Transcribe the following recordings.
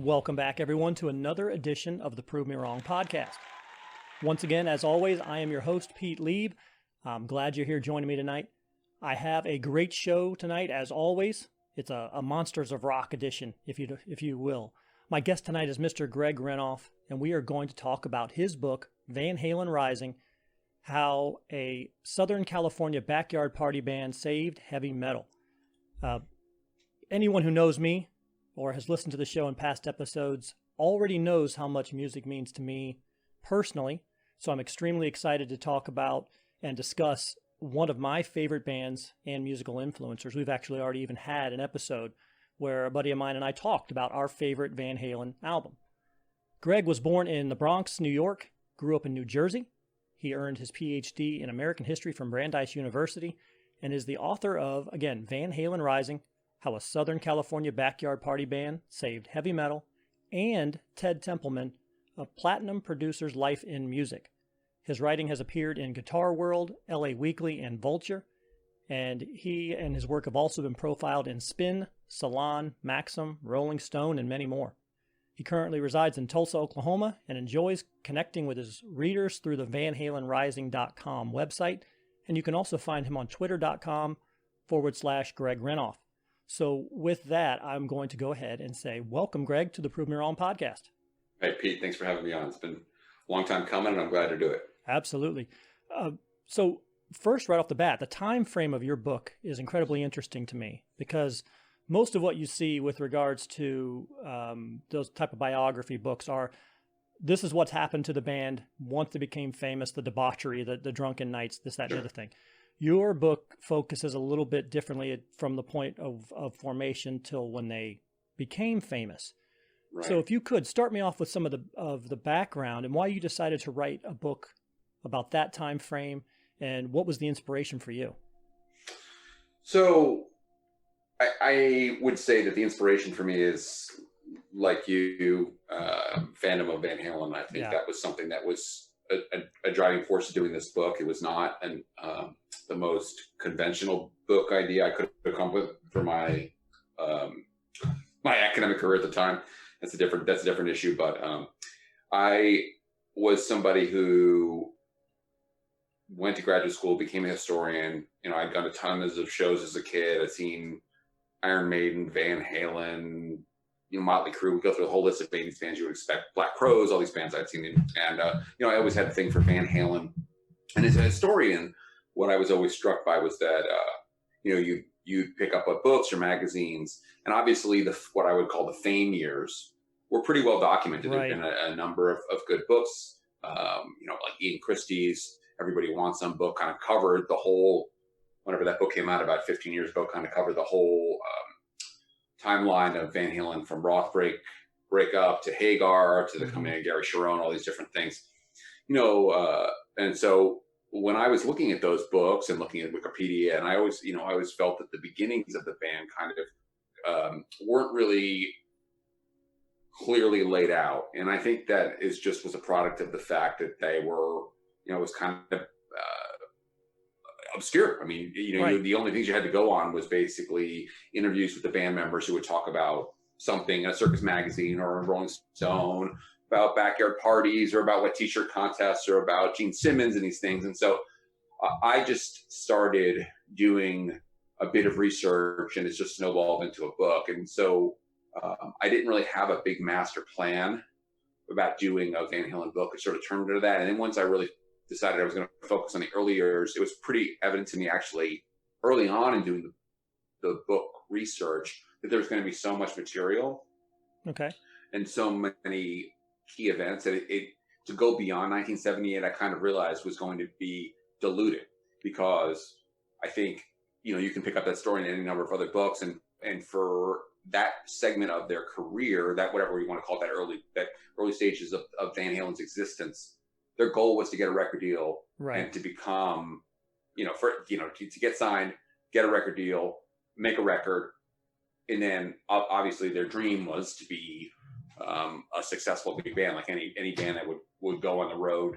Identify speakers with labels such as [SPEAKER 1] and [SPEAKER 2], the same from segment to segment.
[SPEAKER 1] Welcome back, everyone, to another edition of the Prove Me Wrong podcast. Once again, as always, I am your host, Pete Lieb. I'm glad you're here joining me tonight. I have a great show tonight, as always. It's a Monsters of Rock edition, if you will. My guest tonight is Mr. Greg Renoff, and we are going to talk about his book, Van Halen Rising, how a Southern California backyard party band saved heavy metal. Anyone who knows me or has listened to the show in past episodes already knows how much music means to me personally, so I'm extremely excited to talk about and discuss one of my favorite bands and musical influencers. We've actually already even had an episode where a buddy of mine and I talked about our favorite Van Halen album. Greg was born in the Bronx, New York, grew up in New Jersey. He earned his PhD in American History from Brandeis University and is the author of, again, Van Halen Rising, How a Southern California Backyard Party Band Saved Heavy Metal, and Ted Templeman, A Platinum Producer's Life in Music. His writing has appeared in Guitar World, LA Weekly, and Vulture, and he and his work have also been profiled in Spin, Salon, Maxim, Rolling Stone, and many more. He currently resides in Tulsa, Oklahoma, and enjoys connecting with his readers through the VanHalenRising.com website, and you can also find him on Twitter.com/Greg Renoff. So with that, I'm going to go ahead and say, welcome, Greg, to the Prove Me Wrong podcast.
[SPEAKER 2] Hey, Pete, thanks for having me on. It's been a long time coming, and I'm glad to do it.
[SPEAKER 1] Absolutely. So first, right off the bat, the time frame of your book is incredibly interesting to me because most of what you see with regards to those type of biography books are, this is what's happened to the band once they became famous, the debauchery, the drunken nights, this, that, and the other thing. Your book focuses a little bit differently from the point of formation till when they became famous. Right. So if you could start me off with some of the background and why you decided to write a book about that time frame and what was the inspiration for you?
[SPEAKER 2] So I would say that the inspiration for me is, like you, fandom of Van Halen. I think that was something that was a driving force of doing this book. It was not the most conventional book idea I could have come with for my my academic career at the time. That's a different issue. But I was somebody who went to graduate school, became a historian. I'd gone to tons of shows as a kid. I'd seen Iron Maiden, Van Halen, Motley Crue. We go through the whole list of 80s bands you would expect. Black Crowes, all these bands I'd seen. And I always had a thing for Van Halen. And as a historian, what I was always struck by was that, you'd pick up books or magazines, and obviously what I would call the fame years were pretty well documented. Right. There've been a number of good books, like Ian Christie's Everybody Wants Some book kind of covered the whole, whenever that book came out about 15 years ago, kind of covered the whole timeline of Van Halen from Roth breakup to Hagar to the coming of Gary Sharon, all these different things, and so when I was looking at those books and looking at Wikipedia, and I always felt that the beginnings of the band kind of weren't really clearly laid out. And I think that was a product of the fact that they were, it was kind of obscure. I mean, right. The only things you had to go on was basically interviews with the band members who would talk about something in a Circus magazine or a Rolling Stone, about backyard parties or about what t-shirt contests or about Gene Simmons and these things. And so I just started doing a bit of research, and it's just snowballed into a book. And so I didn't really have a big master plan about doing a Van Halen book. It sort of turned into that. And then once I really decided I was going to focus on the early years, it was pretty evident to me actually early on in doing the book research that there was going to be so much material.
[SPEAKER 1] Okay.
[SPEAKER 2] And so many key events that it to go beyond 1978, I kind of realized was going to be diluted, because I think, you can pick up that story in any number of other books, and for that segment of their career, that whatever you want to call it, that early stages of Van Halen's existence, their goal was to get a record deal, right, and to become, to get signed, get a record deal, make a record. And then obviously their dream was to be a successful big band, like any band that would go on the road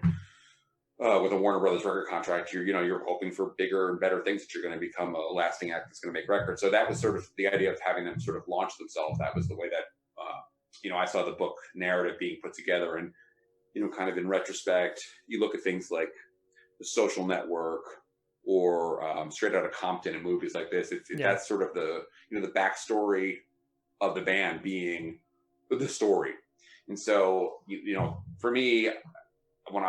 [SPEAKER 2] with a Warner Brothers record contract. You're hoping for bigger and better things, that you're going to become a lasting act that's going to make records. So that was sort of the idea of having them sort of launch themselves. That was the way that I saw the book narrative being put together, and, kind of in retrospect, you look at things like The Social Network or Straight Outta Compton and movies like this. That's sort of the backstory of the band being the story. And so, for me, when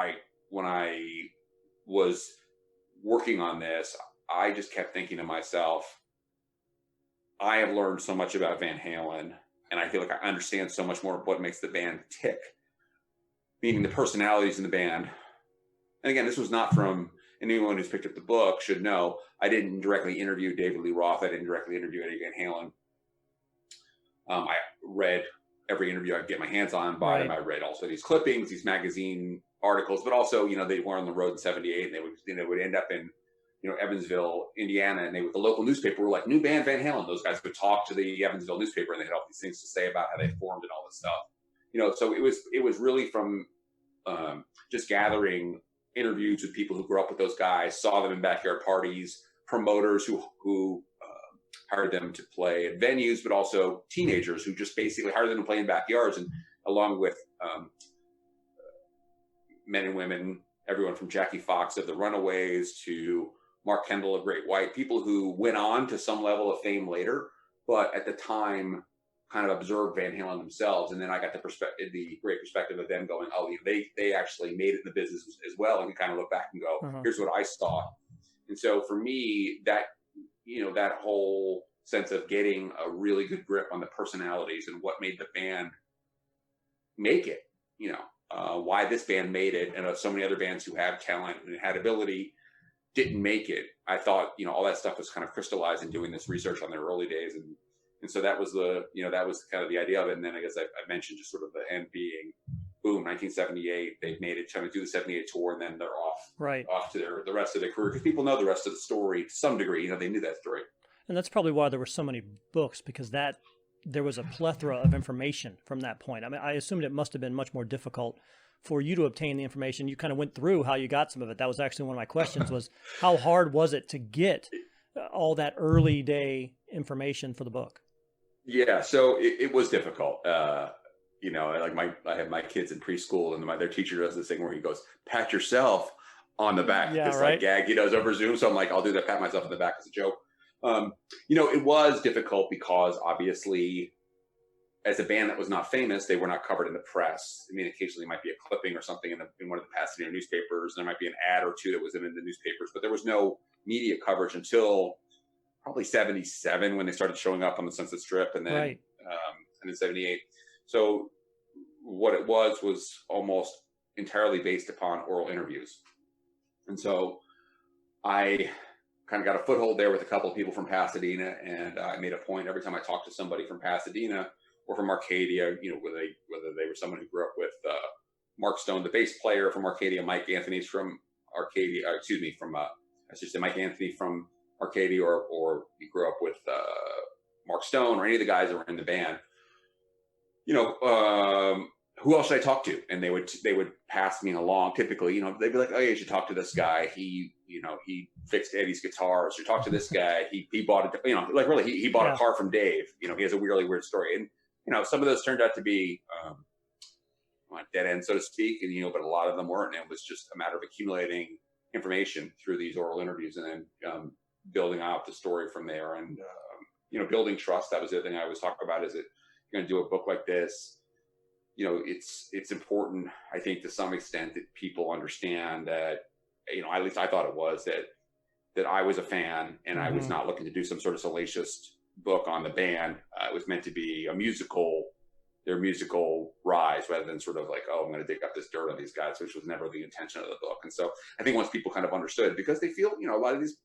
[SPEAKER 2] I was working on this, I just kept thinking to myself, I have learned so much about Van Halen, and I feel like I understand so much more of what makes the band tick, meaning the personalities in the band. And again, this was not from anyone who's picked up the book should know. I didn't directly interview David Lee Roth. I didn't directly interview Eddie Van Halen. I read every interview I could get my hands on by him. I read also these clippings, these magazine articles, but also, they were on the road in '78, and they would end up in, Evansville, Indiana, and the local newspaper were like, new band Van Halen. Those guys would talk to the Evansville newspaper, and they had all these things to say about how they formed and all this stuff. So it was really from just gathering interviews with people who grew up with those guys, saw them in backyard parties, promoters who hired them to play at venues, but also teenagers who just basically hired them to play in backyards, and along with men and women, everyone from Jackie Fox of the Runaways to Mark Kendall of Great White, people who went on to some level of fame later, but at the time kind of observed Van Halen themselves. And then I got the great perspective of them going, oh, they actually made it in the business as well. And you kind of look back and go, here's what I saw. And so for me, that whole sense of getting a really good grip on the personalities and what made the band make it, why this band made it, and so many other bands who have talent and had ability didn't make it. I thought, all that stuff was kind of crystallized in doing this research on their early days. And so that was that was kind of the idea of it. And then I guess I mentioned just sort of the end being, boom, 1978, they've made it, trying to do the 78 tour, and then they're off to the rest of their career. Because people know the rest of the story to some degree, they knew that story.
[SPEAKER 1] And that's probably why there were so many books, because there was a plethora of information from that point. I mean, I assumed it must have been much more difficult for you to obtain the information. You kind of went through how you got some of it. That was actually one of my questions, was how hard was it to get all that early day information for the book?
[SPEAKER 2] Yeah, so it was difficult. I have my kids in preschool, and their teacher does this thing where he goes, pat yourself on the back. This like gag he does over Zoom. So I'm like, I'll do that, pat myself on the back as a joke. It was difficult because obviously, as a band that was not famous, they were not covered in the press. I mean, occasionally might be a clipping or something in one of the Pasadena newspapers. There might be an ad or two that was in the newspapers, but there was no media coverage until probably 77 when they started showing up on the Sunset Strip, and then and then 78. So what it was almost entirely based upon oral interviews. And so I kind of got a foothold there with a couple of people from Pasadena, and I made a point every time I talked to somebody from Pasadena or from Arcadia, whether they were someone who grew up with Mark Stone, the bass player from Arcadia, Mike Anthony's from Arcadia, Mike Anthony from Arcadia, or you grew up with Mark Stone, or any of the guys that were in the band, who else should I talk to? And they would pass me along. Typically, they'd be like, oh, yeah, you should talk to this guy. He fixed Eddie's guitars. You talk to this guy. He bought he bought a car from Dave. He has a really weird story. And, some of those turned out to be dead end, so to speak. And, but a lot of them weren't. And it was just a matter of accumulating information through these oral interviews, and then building out the story from there, and building trust. That was the other thing I always talk about, is that you're going to do a book like this, it's important, I think, to some extent, that people understand that, at least I thought it was, that I was a fan, and I was not looking to do some sort of salacious book on the band. It was meant to be their musical rise, rather than sort of like, oh, I'm going to dig up this dirt on these guys, which was never the intention of the book. And so I think once people kind of understood, because they feel,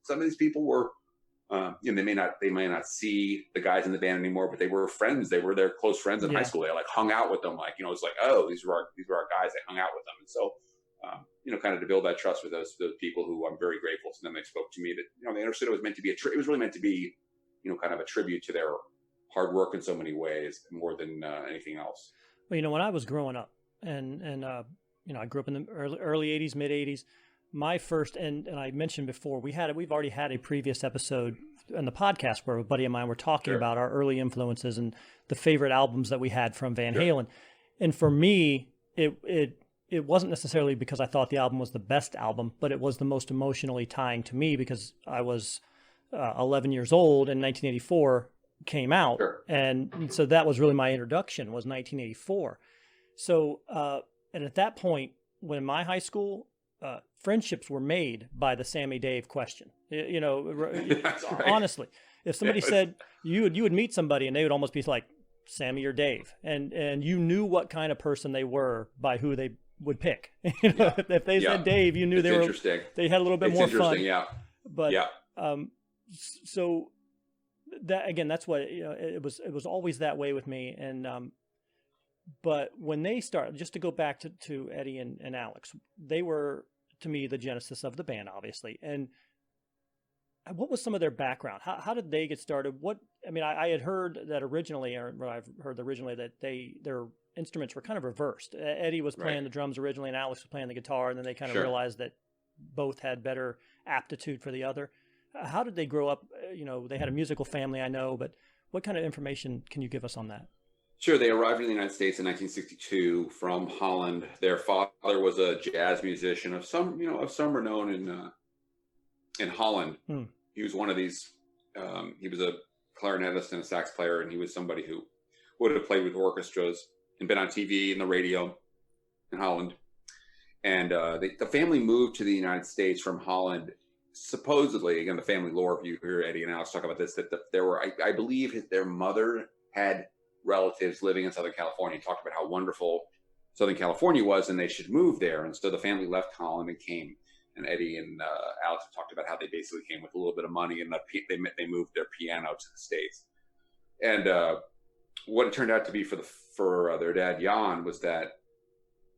[SPEAKER 2] some of these people were, they may not see the guys in the band anymore, but they were friends. They were their close friends in high school. They hung out with them. It's like, oh, these were our guys. They hung out with them. And so, kind of to build that trust with those people who I'm very grateful to them. They spoke to me that, they understood it was meant to be it was really meant to be, kind of a tribute to their hard work in so many ways, more than anything else.
[SPEAKER 1] Well, when I was growing up, and I grew up in the early 80s, mid 80s, my first, and I mentioned before, we've already had a previous episode in the podcast where a buddy of mine were talking about our early influences and the favorite albums that we had from Van Halen. And for me, it wasn't necessarily because I thought the album was the best album, but it was the most emotionally tying to me because I was 11 years old and 1984 came out. And so that was really my introduction, was 1984. So, and at that point, when in my high school, friendships were made by the Sammy Dave question. You know, honestly, if somebody said you would meet somebody and they would almost be like Sammy or Dave, and you knew what kind of person they were by who they would pick. You know, if they said Dave, you knew they had a little bit more fun. But so that, again, that's what, you know, it was always that way with me. And but when they started, just to go back to Eddie and Alex, they were, to me, the genesis of the band, obviously. And what was some of their background? How did they get started? I had heard that originally, I've heard originally that their instruments were kind of reversed. Eddie was playing the drums originally and Alex was playing the guitar, and then they kind of realized that both had better aptitude for the other. How did they grow up? You know, they had a musical family, I know, but what kind of information can you give us on that?
[SPEAKER 2] Sure. They arrived in the United States in 1962 from Holland. Their father was a jazz musician of some renown in Holland. He was one of these. He was a clarinetist and a sax player, and he was somebody who would have played with orchestras and been on TV and the radio in Holland. And the family moved to the United States from Holland. Supposedly, again, the family lore. If you hear Eddie and Alex talk about this, that there were, I believe, their mother had relatives living in Southern California. He talked about how wonderful Southern California was, and they should move there. And so the family left Holland and came. And Eddie and Alex talked about how they basically came with a little bit of money, and they moved their piano to the States. And what it turned out to be for their dad Jan was that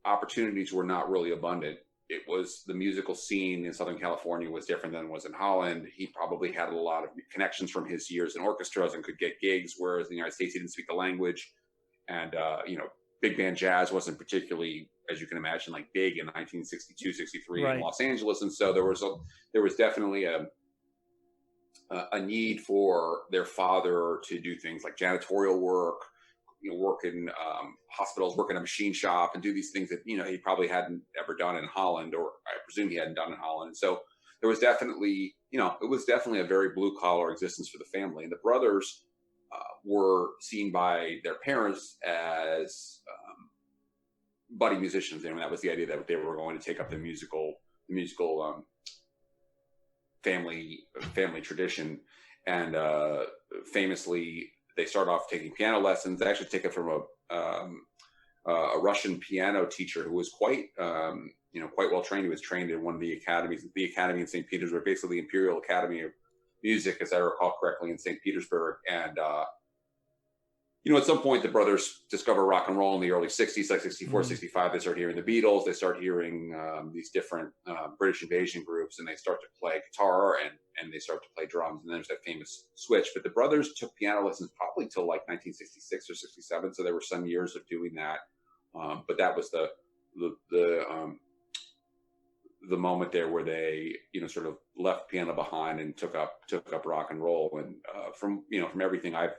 [SPEAKER 2] opportunities were not really abundant. It was, the musical scene in Southern California was different than it was in Holland. He probably had a lot of connections from his years in orchestras and could get gigs, whereas in the United States he didn't speak the language. And big band jazz wasn't particularly, as you can imagine, like big in 1962, 63 in Los Angeles. And so there was definitely a need for their father to do things like janitorial work, work in hospitals, work in a machine shop, and do these things that, he probably hadn't ever done in Holland, or I presume he hadn't done in Holland. And so there was definitely, it was definitely a very blue collar existence for the family. And the brothers were seen by their parents as budding musicians. And that was the idea that they were going to take up the musical family tradition. And famously, they started off taking piano lessons. They actually take it from a Russian piano teacher who was quite well trained. He was trained in one of the academies, the Academy in St. Petersburg, basically the Imperial Academy of Music, as I recall correctly, in St. Petersburg. And at some point, the brothers discover rock and roll in the early 60s, like 64, 65. They start hearing the Beatles. They start hearing these different British invasion groups, and they start to play guitar and they start to play drums. And then there's that famous switch. But the brothers took piano lessons probably till like 1966 or 67. So there were some years of doing that. But that was the moment there where they, sort of left piano behind and took up rock and roll. And from everything I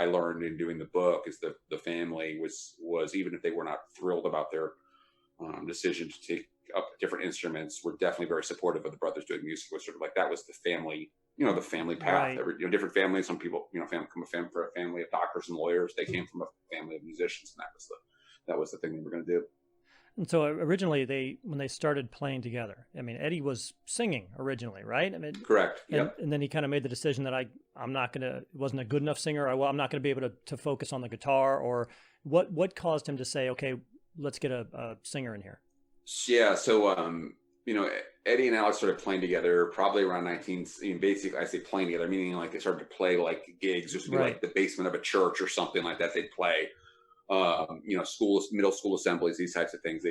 [SPEAKER 2] learned in doing the book is that the family was, even if they were not thrilled about their decision to take up different instruments, were definitely very supportive of the brothers doing music. Was sort of like, that was the family, the family path. Right. Different families. Some people, come from a family of doctors and lawyers. They came from a family of musicians, and that was the thing they were going to do.
[SPEAKER 1] And so originally, when they started playing together, Eddie was singing originally, right?
[SPEAKER 2] Correct.
[SPEAKER 1] And then he kind of made the decision that wasn't a good enough singer. I'm not going to be able to focus on the guitar. Or what caused him to say, okay, let's get a singer in here?
[SPEAKER 2] Yeah. So, Eddie and Alex started playing together probably around basically I say playing together, meaning like they started to play like gigs. This would be like the basement of a church or something like that. They'd play. Schools, middle school assemblies, these types of things.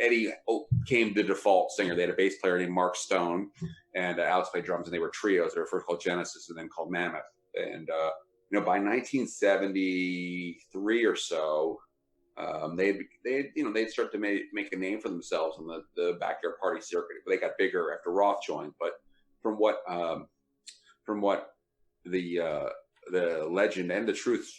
[SPEAKER 2] Eddie became the default singer. They had a bass player named Mark Stone, and Alex played drums, and they were trios. They were first called Genesis and then called Mammoth. And by 1973 or so, they'd start to make a name for themselves on the backyard party circuit. They got bigger after Roth joined, but from what the legend and the truth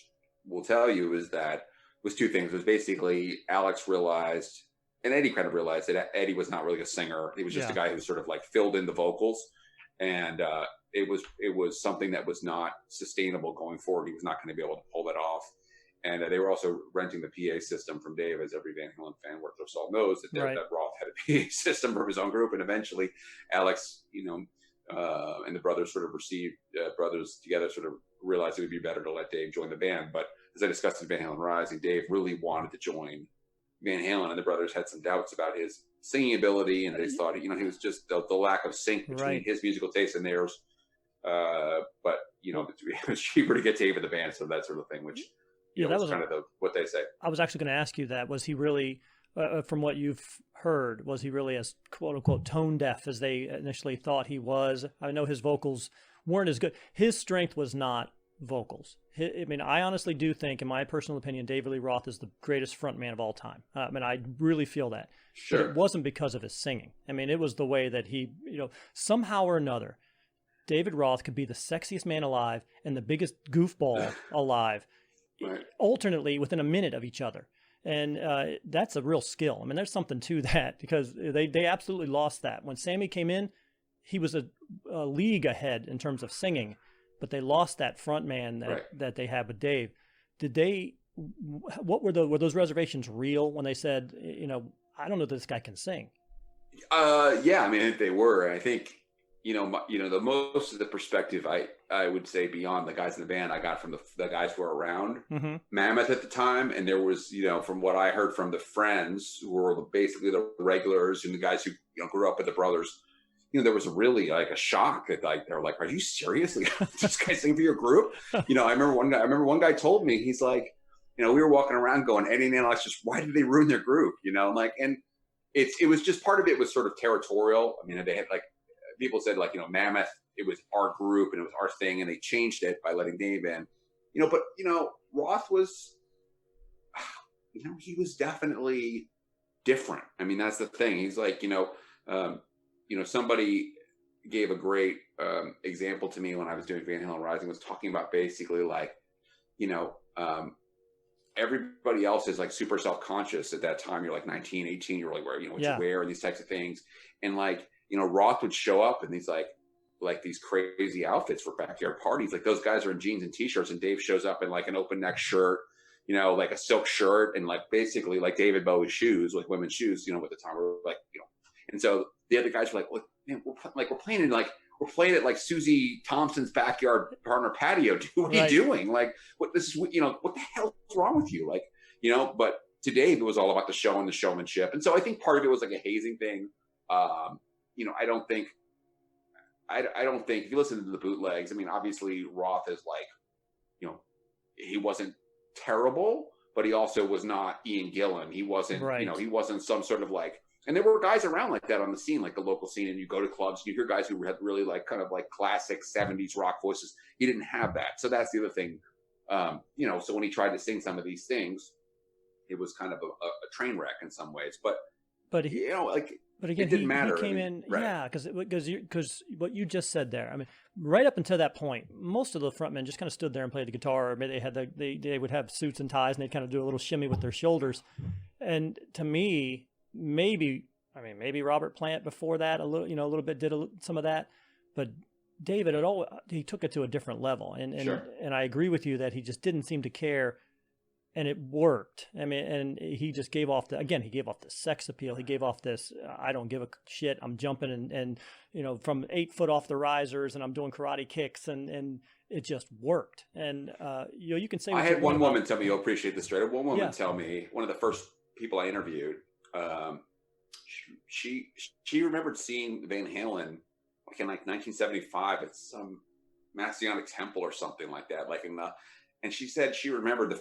[SPEAKER 2] will tell you is that it was two things. It was basically Alex realized, and Eddie kind of realized that Eddie was not really a singer. He was just a guy who sort of like filled in the vocals, and it was something that was not sustainable going forward. He was not going to be able to pull that off. And they were also renting the PA system from Dave, as every Van Halen fan worth their salt knows that Roth had a PA system for his own group. And eventually Alex, and the brothers sort of brothers together sort of realized it would be better to let Dave join the band. But as I discussed in Van Halen Rising, Dave really wanted to join Van Halen, and the brothers had some doubts about his singing ability. And they thought, he was just the lack of sync between his musical taste and theirs. But, it was cheaper to get Dave in the band. So that sort of thing, which... Yeah, that was kind of what they say.
[SPEAKER 1] I was actually going to ask you that. Was he really, from what you've heard, was he really as quote unquote tone deaf as they initially thought he was? I know his vocals weren't as good. His strength was not vocals. I honestly do think, in my personal opinion, David Lee Roth is the greatest frontman of all time. I really feel that.
[SPEAKER 2] Sure.
[SPEAKER 1] But it wasn't because of his singing. It was the way that he, somehow or another, David Roth could be the sexiest man alive and the biggest goofball alive.
[SPEAKER 2] Right.
[SPEAKER 1] Alternately within a minute of each other. And that's a real skill. There's something to that, because they absolutely lost that. When Sammy came in, he was a league ahead in terms of singing, but they lost that front man that they had with Dave. Were those reservations real when they said, I don't know that this guy can sing?
[SPEAKER 2] Yeah, they were. I think, the most of the perspective I would say beyond the guys in the band, I got from the guys who were around Mammoth at the time. And there was, from what I heard from the friends who were basically the regulars and the guys who, grew up with the brothers, there was really like a shock that they were like, are you serious? Like, this guy singing for your group? I remember one guy told me, he's like, we were walking around going, Eddie and Alex, why did they ruin their group? And it was just, part of it was sort of territorial. They had people said Mammoth, it was our group and it was our thing, and they changed it by letting Dave in, but Roth was, he was definitely different. That's the thing. He's like, somebody gave a great example to me when I was doing Van Halen Rising, was talking about basically everybody else is like super self-conscious at that time. You're like 19, 18, you're like, what you wear and these types of things. And Roth would show up in these like these crazy outfits for backyard parties. Like, those guys are in jeans and t-shirts, and Dave shows up in like an open neck shirt, like a silk shirt, and like basically like David Bowie's shoes, like women's shoes, at the time were like, and so the other guys were like, well, man, we're playing at like Susie Thompson's backyard partner patio. Dude, what are you doing? Like, what the hell is wrong with you? But to Dave, it was all about the show and the showmanship. And so I think part of it was like a hazing thing. I don't think if you listen to the bootlegs, obviously Roth is like, he wasn't terrible, but he also was not Ian Gillan. He wasn't, he wasn't some sort of like, and there were guys around like that on the scene, like the local scene, and you go to clubs and you hear guys who had really like kind of like classic 70s rock voices. He didn't have that. So that's the other thing. So when he tried to sing some of these things, it was kind of a train wreck in some ways, but he, but again, it didn't matter.
[SPEAKER 1] He came in, because what you just said there. Right up until that point, most of the frontmen just kind of stood there and played the guitar, or maybe they would have suits and ties, and they'd kind of do a little shimmy with their shoulders. And to me, maybe Robert Plant before that a little bit did some of that, but David he took it to a different level, and I agree with you that he just didn't seem to care. And it worked. And he just gave off he gave off the sex appeal. He gave off this, I don't give a shit. I'm jumping and from 8 foot off the risers, and I'm doing karate kicks, and it just worked. And, you can say,
[SPEAKER 2] I had one woman tell me, you'll appreciate this, straight up. One woman tell me, one of the first people I interviewed, she remembered seeing Van Halen like in like 1975 at some Messianic temple or something like that. And she said she remembered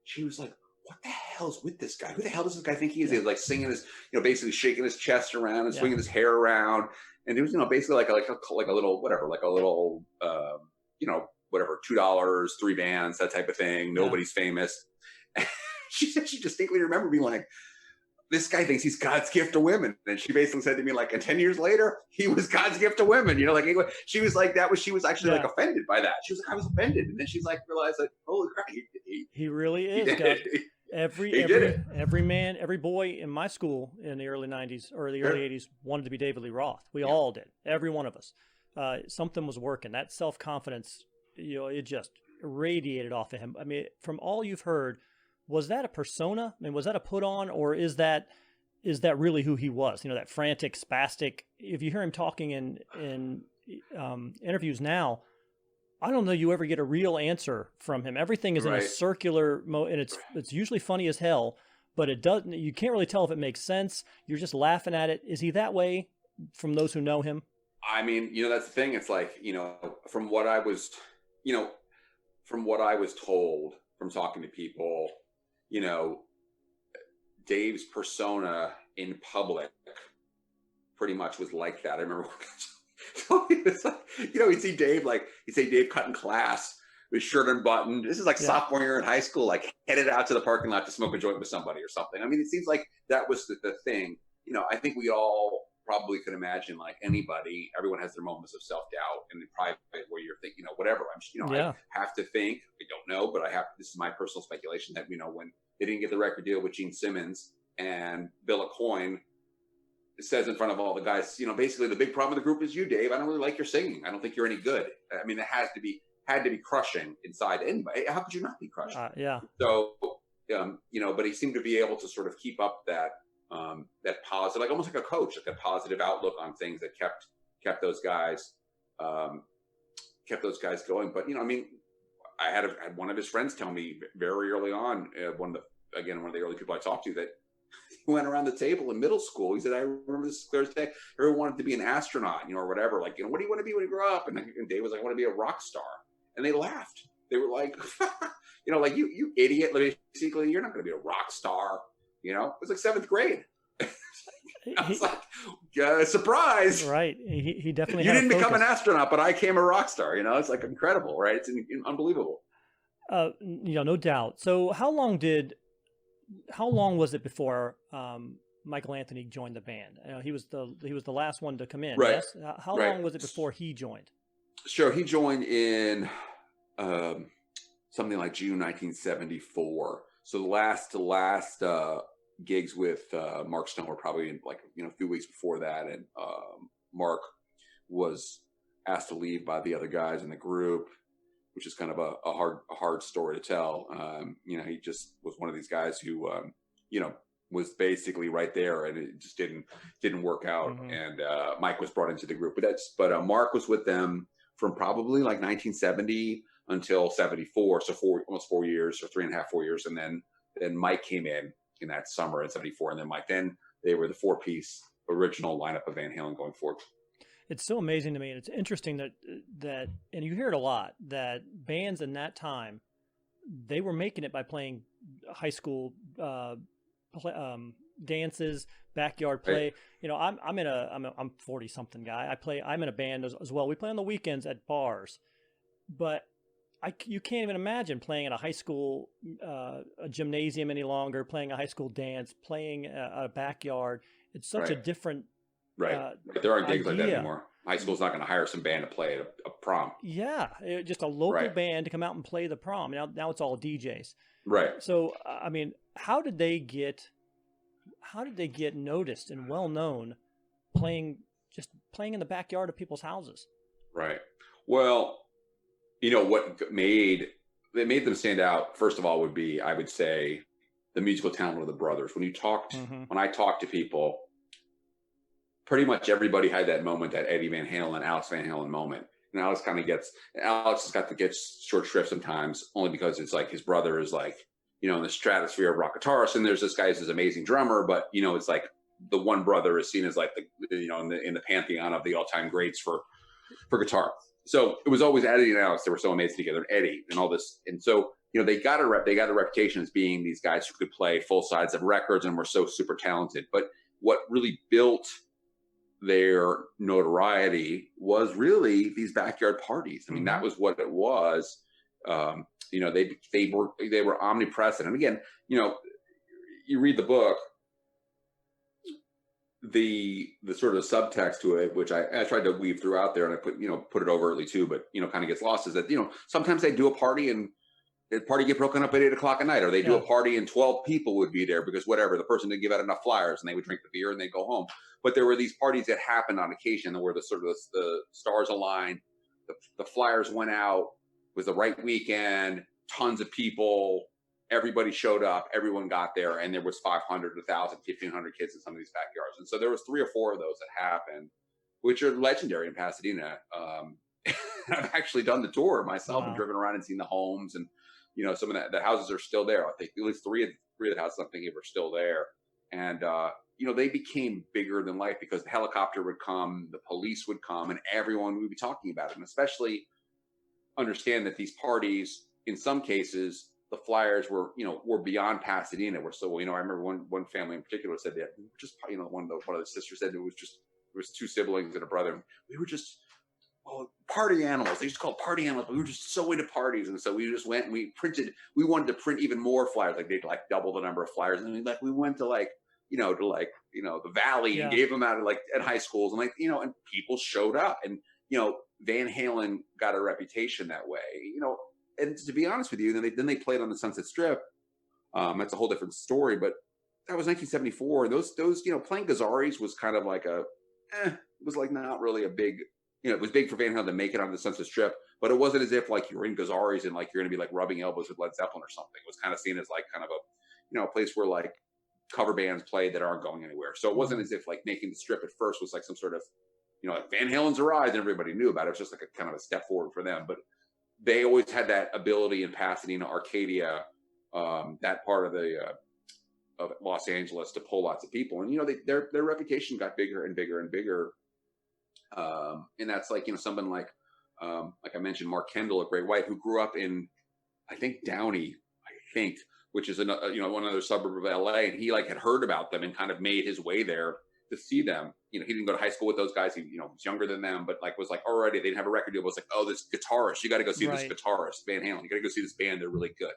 [SPEAKER 2] she was like, what the hell's with this guy? Who the hell does this guy think he is? He's like singing his, basically shaking his chest around and swinging his hair around. And it was, basically like a little, whatever, like a little, whatever, $2, 3 bands, that type of thing. Nobody's famous. she said she distinctly remembered being like, this guy thinks he's God's gift to women. And she basically said to me, like, and 10 years later, he was God's gift to women. You know, like, she was like, she was actually like offended by that. She was like, I was offended. And then she's like, realized like, holy crap,
[SPEAKER 1] he really is God. Every man, every boy in my school in the early 90s or the early 80s wanted to be David Lee Roth. We all did. Every one of us. Something was working. That self-confidence, you know, it just radiated off of him. I mean, from all you've heard, was that a persona? I mean, was that a put on, or is that really who he was? You know, that frantic, spastic. If you hear him talking in interviews now, I don't know you ever get a real answer from him. Everything is in a circular and it's usually funny as hell, but it doesn't. You can't really tell if it makes sense. You're just laughing at it. Is he that way? From those who know him,
[SPEAKER 2] I mean, you know, that's the thing. It's like, you know, from what I was told from talking to people. You know, Dave's persona in public pretty much was like that. I remember, you know, he'd see Dave, like, he'd say Dave cut in class with shirt unbuttoned. This is like sophomore year in high school, like headed out to the parking lot to smoke a joint with somebody or something. I mean, it seems like that was the thing. You know, I think we all probably could imagine, like anybody, everyone has their moments of self-doubt in the private where you're thinking, you know, whatever. I have to think, I don't know, but this is my personal speculation that, you know, when they didn't get the record deal with Gene Simmons and Bill Aucoin says in front of all the guys, you know, basically the big problem of the group is you, Dave. I don't really like your singing. I don't think you're any good. I mean, it had to be crushing inside anybody. How could you not be crushed? So, you know, but he seemed to be able to sort of keep up that positive, like almost like a coach, like a positive outlook on things that kept those guys going. But, you know, I mean, I had one of his friends tell me very early on, one of the early people I talked to, that he went around the table in middle school. He said, I remember this Thursday, everyone wanted to be an astronaut, you know, or whatever. Like, you know, what do you want to be when you grow up? And Dave was like, I want to be a rock star. And they laughed. They were like, you know, like, you idiot. Basically, you're not going to be a rock star. You know, it was like 7th grade. I was like, surprise.
[SPEAKER 1] Right. He definitely
[SPEAKER 2] You didn't become an astronaut, but I became a rock star. You know, it's like incredible, right? It's unbelievable.
[SPEAKER 1] You know, no doubt. So how long was it before Michael Anthony joined the band? He was the last one to come in.
[SPEAKER 2] Right.
[SPEAKER 1] Yes? How long was it before he joined?
[SPEAKER 2] Sure. He joined in something like June 1974. So the last gigs with Mark Stone were probably in, like, you know, a few weeks before that, and Mark was asked to leave by the other guys in the group, which is kind of a hard story to tell. You know, he just was one of these guys who you know, was basically right there, and it just didn't work out. Mm-hmm. And Mike was brought into the group, but Mark was with them from probably like 1970 until 74, so almost 4 years, or 3.5, 4 years, and then Mike came in that summer in 74, and then Mike. Then they were the 4-piece original lineup of Van Halen going forward.
[SPEAKER 1] It's so amazing to me, and it's interesting that, and you hear it a lot, that bands in that time, they were making it by playing high school dances, backyard play. Right. You know, I'm 40-something guy. I'm in a band as well. We play on the weekends at bars, but you can't even imagine playing in a high school a gymnasium any longer, playing a high school dance, playing a backyard. It's such a different
[SPEAKER 2] there aren't gigs like that anymore. High school's not going to hire some band to play at a prom.
[SPEAKER 1] Yeah, just a local band to come out and play the prom. Now it's all DJs.
[SPEAKER 2] Right.
[SPEAKER 1] So I mean, how did they get noticed and well known playing in the backyard of people's houses? Right.
[SPEAKER 2] Well, you know what made them stand out, first of all, would be, I would say, the musical talent of the brothers. When I talked to people, pretty much everybody had that moment, that Eddie Van Halen, Alex Van Halen moment. And Alex has got to get short shrift sometimes, only because it's like his brother is like, you know, in the stratosphere of rock guitarists, and there's this guy who's this amazing drummer, but, you know, it's like the one brother is seen as like the, you know, in the pantheon of the all-time greats for guitar. So it was always Eddie and Alex that were so amazing together, and Eddie and all this. And so, you know, they got a reputation as being these guys who could play full sides of records and were so super talented. But what really built their notoriety was really these backyard parties. I mean, that was what it was. You know, they were omnipresent. And again, you know, you read the book, the sort of subtext to it, which I tried to weave throughout there, and I put it overtly too, but kind of gets lost, is that sometimes they do a party and the party get broken up at 8:00 at night, or they do a party and 12 people would be there because whatever, the person didn't give out enough flyers, and they would drink the beer and they'd go home. But there were these parties that happened on occasion where the stars aligned, the flyers went out, it was the right weekend, tons of people, everybody showed up, everyone got there, and there was 500, 1,000, 1,500 kids in some of these backyards. And so there was 3 or 4 of those that happened, which are legendary in Pasadena. I've actually done the tour myself and driven around and seen the homes, and some of the houses are still there. I think at least three of the houses I'm thinking of are still there. And they became bigger than life because the helicopter would come, the police would come, and everyone would be talking about it. And especially understand that these parties, in some cases, the flyers were beyond Pasadena. I remember one family in particular said that just one of the sisters said it was 2 siblings and a brother. We were just party animals. They used to call it party animals, but we were just so into parties. And so we just went and we wanted to print even more flyers. Like they'd double the number of flyers. And we went to the Valley and gave them out at high schools, and and people showed up, and Van Halen got a reputation that way, and to be honest with you, then they played on the Sunset Strip. That's a whole different story, but that was 1974. Those playing Gazzarri's was kind of like it was not really a big, it was big for Van Halen to make it on the Sunset Strip, but it wasn't as if you were in Gazzarri's and you're going to be rubbing elbows with Led Zeppelin or something. It was kind of seen as kind of a, a place where cover bands played that aren't going anywhere. So it wasn't as if making the Strip at first was some sort of, Van Halen's Arise, and everybody knew about it. It was just a kind of a step forward for them. But they always had that ability in Pasadena, Arcadia, that part of Los Angeles to pull lots of people. And, their reputation got bigger and bigger and bigger. And that's someone like I mentioned, Mark Kendall at Great White, who grew up in, I think, Downey, which is one other suburb of LA. And he had heard about them and kind of made his way there to see them. He didn't go to high school with those guys. He, was younger than them, but was already, they didn't have a record deal. It was oh, this guitarist, you got to go see this guitarist, Van Halen. You got to go see this band. They're really good.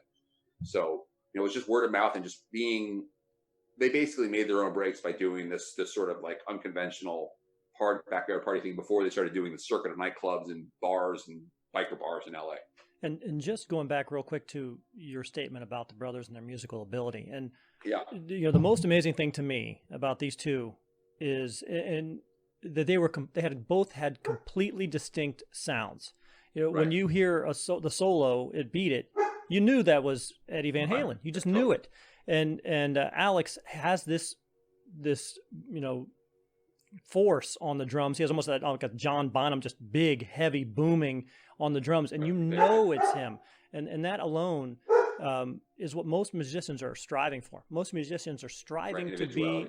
[SPEAKER 2] So, it was just word of mouth and just they basically made their own breaks by doing this sort of unconventional backyard party thing before they started doing the circuit of nightclubs and bars and biker bars in LA.
[SPEAKER 1] And just going back real quick to your statement about the brothers and their musical ability, and the most amazing thing to me about these two is that they had both had completely distinct sounds. When you hear the solo, it beat it, you knew that was Eddie Van Halen. You just knew it. And Alex has this force on the drums. He has almost like a John Bonham, just big, heavy, booming on the drums, and it's him. And that alone is what most musicians are striving for. Most musicians are striving to be,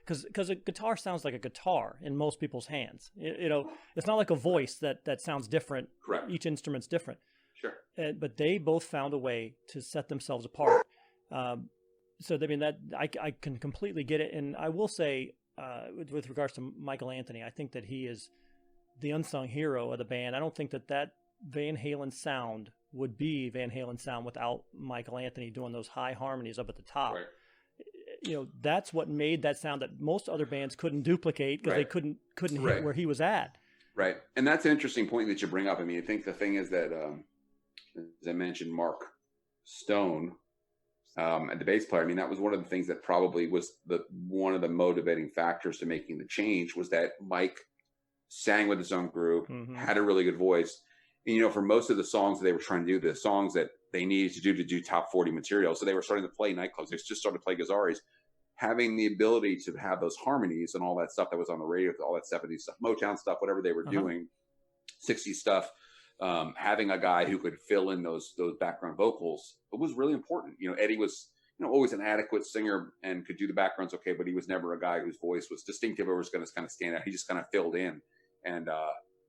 [SPEAKER 1] because a guitar sounds like a guitar in most people's hands. It's not like a voice that sounds different.
[SPEAKER 2] Correct.
[SPEAKER 1] Each instrument's different.
[SPEAKER 2] Sure.
[SPEAKER 1] But they both found a way to set themselves apart. So that I can completely get it. And I will say, with regards to Michael Anthony, I think that he is the unsung hero of the band. I don't think that Van Halen sound would be Van Halen sound without Michael Anthony doing those high harmonies up at the top. Right. That's what made that sound that most other bands couldn't duplicate because they couldn't hit where he was at. Right.
[SPEAKER 2] And that's an interesting point that you bring up. I mean, I think the thing is that, as I mentioned, Mark Stone, and the bass player, I mean, that was one of the things that probably was one of the motivating factors to making the change, was that Mike sang with his own group, had a really good voice. And, for most of the songs that they were trying to do, the songs that they needed to do top 40 material. So they were starting to play nightclubs. They just started to play Gazzarri's. Having the ability to have those harmonies and all that stuff that was on the radio, all that 70s stuff, Motown stuff, whatever they were doing, 60s stuff, having a guy who could fill in those background vocals, it was really important. Eddie was, always an adequate singer and could do the backgrounds okay, but he was never a guy whose voice was distinctive or was going to kind of stand out. He just kind of filled in. And,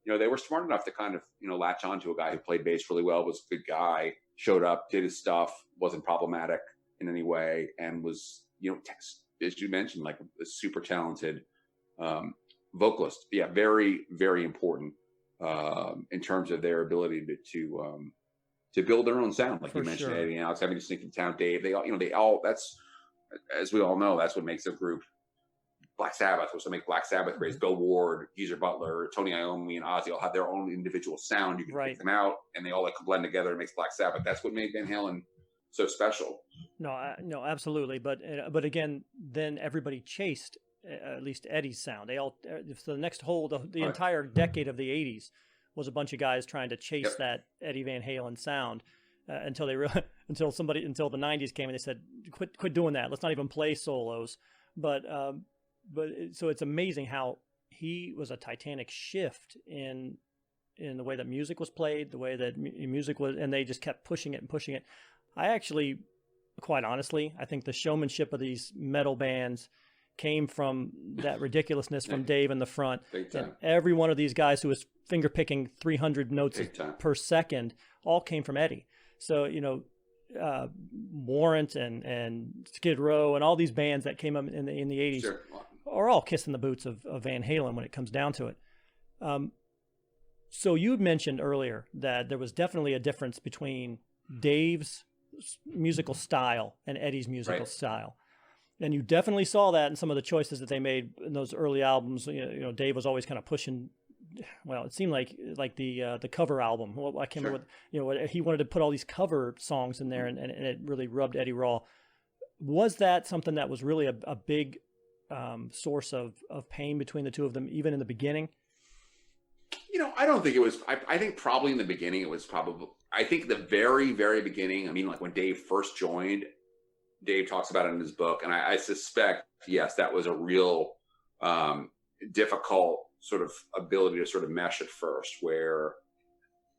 [SPEAKER 2] they were smart enough to kind of, latch on to a guy who played bass really well, was a good guy, showed up, did his stuff, wasn't problematic in any way, and was, as you mentioned, like a super talented vocalist. Yeah, very, very important in terms of their ability to build their own sound. Like you mentioned, Eddie and Alex having to sneak in town, Dave, they all, that's as we all know, that's what makes a group Black Sabbath, which will make Black Sabbath great. Bill Ward, Geezer Butler, Tony Iommi, and Ozzy all have their own individual sound. You can pick them out, and they all like blend together and makes Black Sabbath. That's what made Van Halen so special.
[SPEAKER 1] No, absolutely. But again, then everybody chased at least Eddie's sound. They all for the next the entire decade of the '80s was a bunch of guys trying to chase that Eddie Van Halen sound until the '90s came and they said, quit doing that. Let's not even play solos. So it's amazing how he was a titanic shift in the way that music was played, the way that music was, and they just kept pushing it and pushing it. I actually, quite honestly, I think the showmanship of these metal bands came from that ridiculousness from Dave in the front. And every one of these guys who was finger picking 300 notes per second all came from Eddie. So, Warrant and Skid Row and all these bands that came up in the 80s are all kissing the boots of Van Halen when it comes down to it. So you mentioned earlier that there was definitely a difference between Dave's musical style and Eddie's musical style. And you definitely saw that in some of the choices that they made in those early albums. Dave was always kind of pushing. Well, it seemed like the cover album. Well, I can't remember what he wanted to put all these cover songs in there, and it really rubbed Eddie raw. Was that something that was really a big source of pain between the two of them, even in the beginning?
[SPEAKER 2] I don't think it was. I think probably in the beginning it was probably. I think the very, very beginning. I mean, like when Dave first joined, Dave talks about it in his book, and I suspect, yes, that was a real difficult sort of ability to sort of mesh at first, where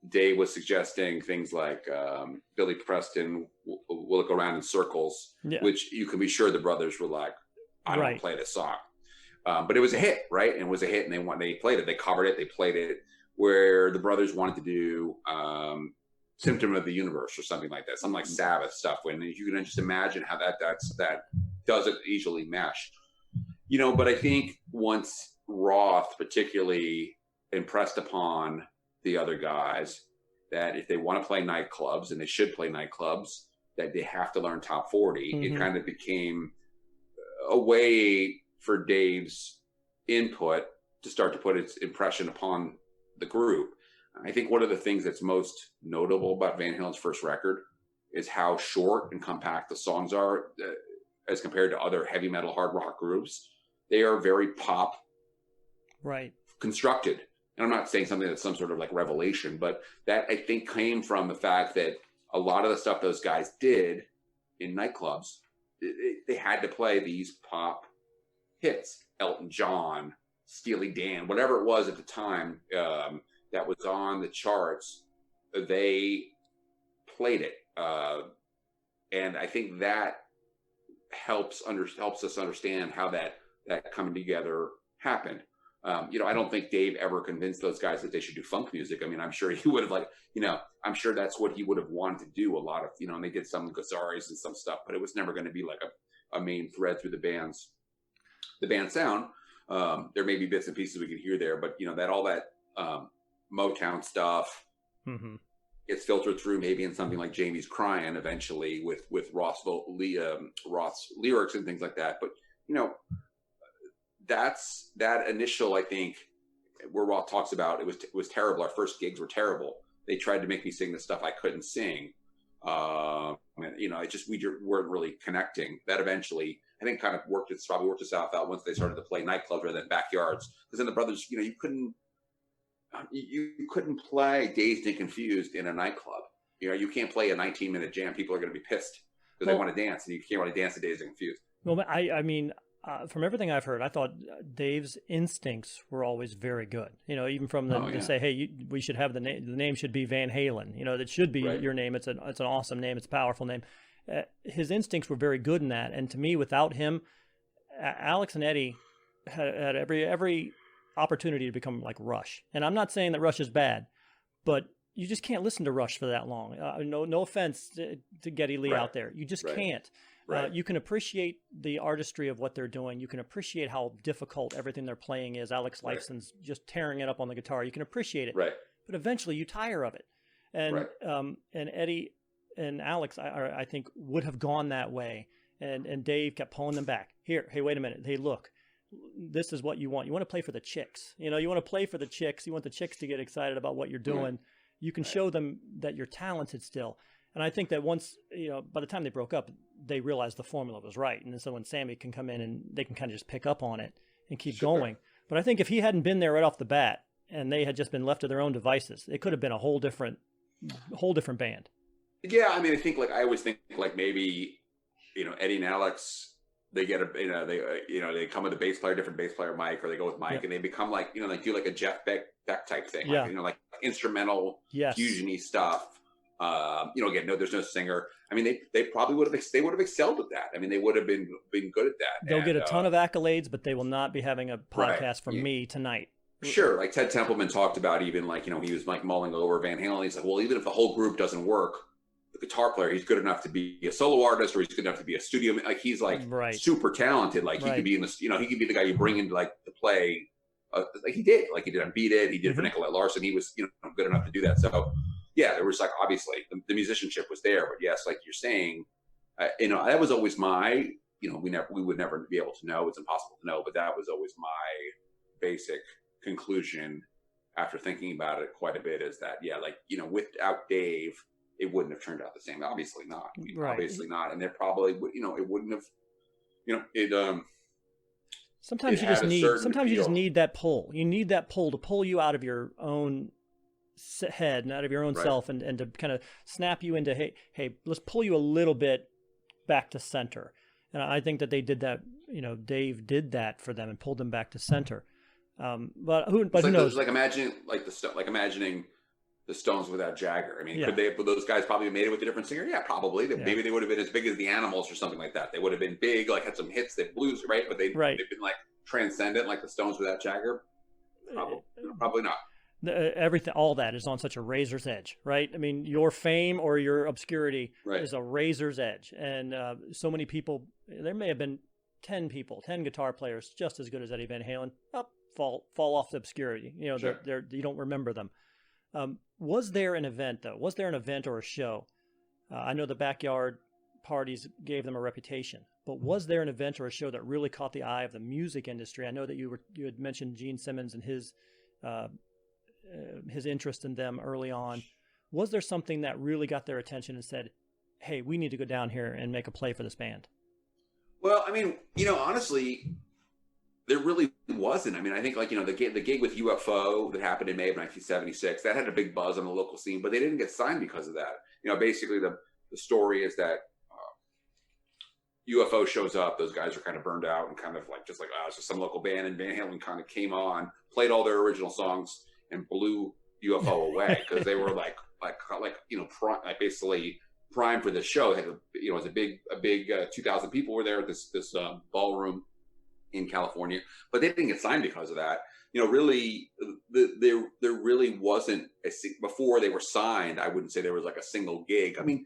[SPEAKER 2] Dave was suggesting things like Billy Preston, Will It Go Round in Circles, which you can be sure the brothers were like, I don't want to play this song. But it was a hit, right? And it was a hit, and they played it. They covered it. They played it. Where the brothers wanted to do Symptom of the Universe or something like that, something like Sabbath stuff. When you can just imagine how that doesn't easily mesh. But I think once Roth particularly impressed upon the other guys that if they want to play nightclubs, and they should play nightclubs, that they have to learn top 40. It kind of became a way for Dave's input to start to put its impression upon the group. I think one of the things that's most notable about Van Halen's first record is how short and compact the songs are as compared to other heavy metal hard rock groups. They are very pop constructed. And I'm not saying something that's some sort of like revelation, but that I think came from the fact that a lot of the stuff those guys did in nightclubs, they had to play these pop hits. Elton John, Steely Dan, whatever it was at the time that was on the charts, they played it. And I think that helps us understand how that coming together happened. I don't think Dave ever convinced those guys that they should do funk music. I mean, I'm sure he would have I'm sure that's what he would have wanted to do a lot of, and they did some Gazaris and some stuff, but it was never going to be like a main thread through the band's sound. There may be bits and pieces we could hear there, but that all that Motown stuff gets filtered through maybe in something like Jamie's Crying eventually with Roth's lyrics and things like that. But that's that initial, I think, where Roth talks about it was terrible. Our first gigs were terrible. They tried to make me sing the stuff I couldn't sing. We weren't really connecting. That eventually, I think, kind of worked itself out once they started to play nightclubs rather than backyards. Because then the brothers, you couldn't play Dazed and Confused in a nightclub. You can't play a 19-minute jam. People are going to be pissed because they want to dance, and you can't really dance to Dazed and Confused.
[SPEAKER 1] Well, I mean, from everything I've heard, I thought Dave's instincts were always very good. Even from to say, hey, we should have the name should be Van Halen. That should be your name. It's an awesome name. It's a powerful name. His instincts were very good in that. And to me, without him, Alex and Eddie had every opportunity to become like Rush. And I'm not saying that Rush is bad, but you just can't listen to Rush for that long. No offense to Geddy Lee out there. You just can't. You can appreciate the artistry of what they're doing. You can appreciate how difficult everything they're playing is. Alex Lifeson's just tearing it up on the guitar. You can appreciate it. But eventually you tire of it. And Eddie and Alex, I think, would have gone that way. And Dave kept pulling them back. Here, hey, wait a minute. Hey, look, this is what you want. You want to play for the chicks. You know, you want to play for the chicks. You want the chicks to get excited about what you're doing. You can show them that you're talented still. And I think that once, you know, by the time they broke up, they realized the formula was right. And so when Sammy can come in and they can kind of just pick up on it and keep going. But I think if he hadn't been there right off the bat and they had just been left to their own devices, it could have been a whole different band. Yeah.
[SPEAKER 2] I mean, I think I always think maybe, you know, Eddie and Alex, they get they come with a bass player, different bass player, Mike, or they go with Mike, and they become they do a Jeff Beck type thing, like instrumental fusion-y stuff. Again, there's no singer. I mean, they probably would have excelled at that. I mean, they would have been good at that.
[SPEAKER 1] They'll get a ton of accolades, but they will not be having a podcast from me tonight.
[SPEAKER 2] Sure, like Ted Templeman talked about, even he was mulling over Van Halen. He's like, well, even if the whole group doesn't work, the guitar player, he's good enough to be a solo artist, or he's good enough to be a studio. He's super talented. He could be in this. He could be the guy you bring into to play. He did on Beat It. He did for Nicolette Larson. He was good enough to do that. So yeah, there was obviously the musicianship was there, but yes, like you're saying, that was always my. We would never be able to know. It's impossible to know, but that was always my basic conclusion after thinking about it quite a bit. Is that without Dave, it wouldn't have turned out the same. Obviously not. Obviously not. And there probably would, it wouldn't have,
[SPEAKER 1] Sometimes you just need that pull. You need that pull to pull you out of your own head and out of your own self and to kind of snap you into, hey, let's pull you a little bit back to center. And I think that they did that, Dave did that for them and pulled them back to center. But who knows?
[SPEAKER 2] Imagining the Stones without Jagger. I mean, could they? Those guys probably made it with a different singer. Yeah, probably. Maybe they would have been as big as the Animals or something like that. They would have been big, had some hits, that blues, right? But they've been transcendent, like the Stones without Jagger. Probably not.
[SPEAKER 1] Everything, all that is on such a razor's edge, right? I mean, your fame or your obscurity is a razor's edge, and so many people. There may have been 10 guitar players just as good as Eddie Van Halen. Fall off to obscurity. You don't remember them. Was there an event, though? Was there an event or a show? I know the backyard parties gave them a reputation, but was there an event or a show that really caught the eye of the music industry? I know that you had mentioned Gene Simmons and his interest in them early on. Was there something that really got their attention and said, hey, we need to go down here and make a play for this band?
[SPEAKER 2] Well, I mean, honestly, there really wasn't. I mean, I think the gig with UFO that happened in May of 1976, that had a big buzz on the local scene, but they didn't get signed because of that. Basically the story is that UFO shows up, those guys are kind of burned out and kind of it's just some local band, and Van Halen kind of came on, played all their original songs and blew UFO away because they were basically primed for this show. It had it was a big 2,000 people were there at this ballroom in California, but they didn't get signed because of that. Really, there really wasn't before they were signed. I wouldn't say there was a single gig. I mean,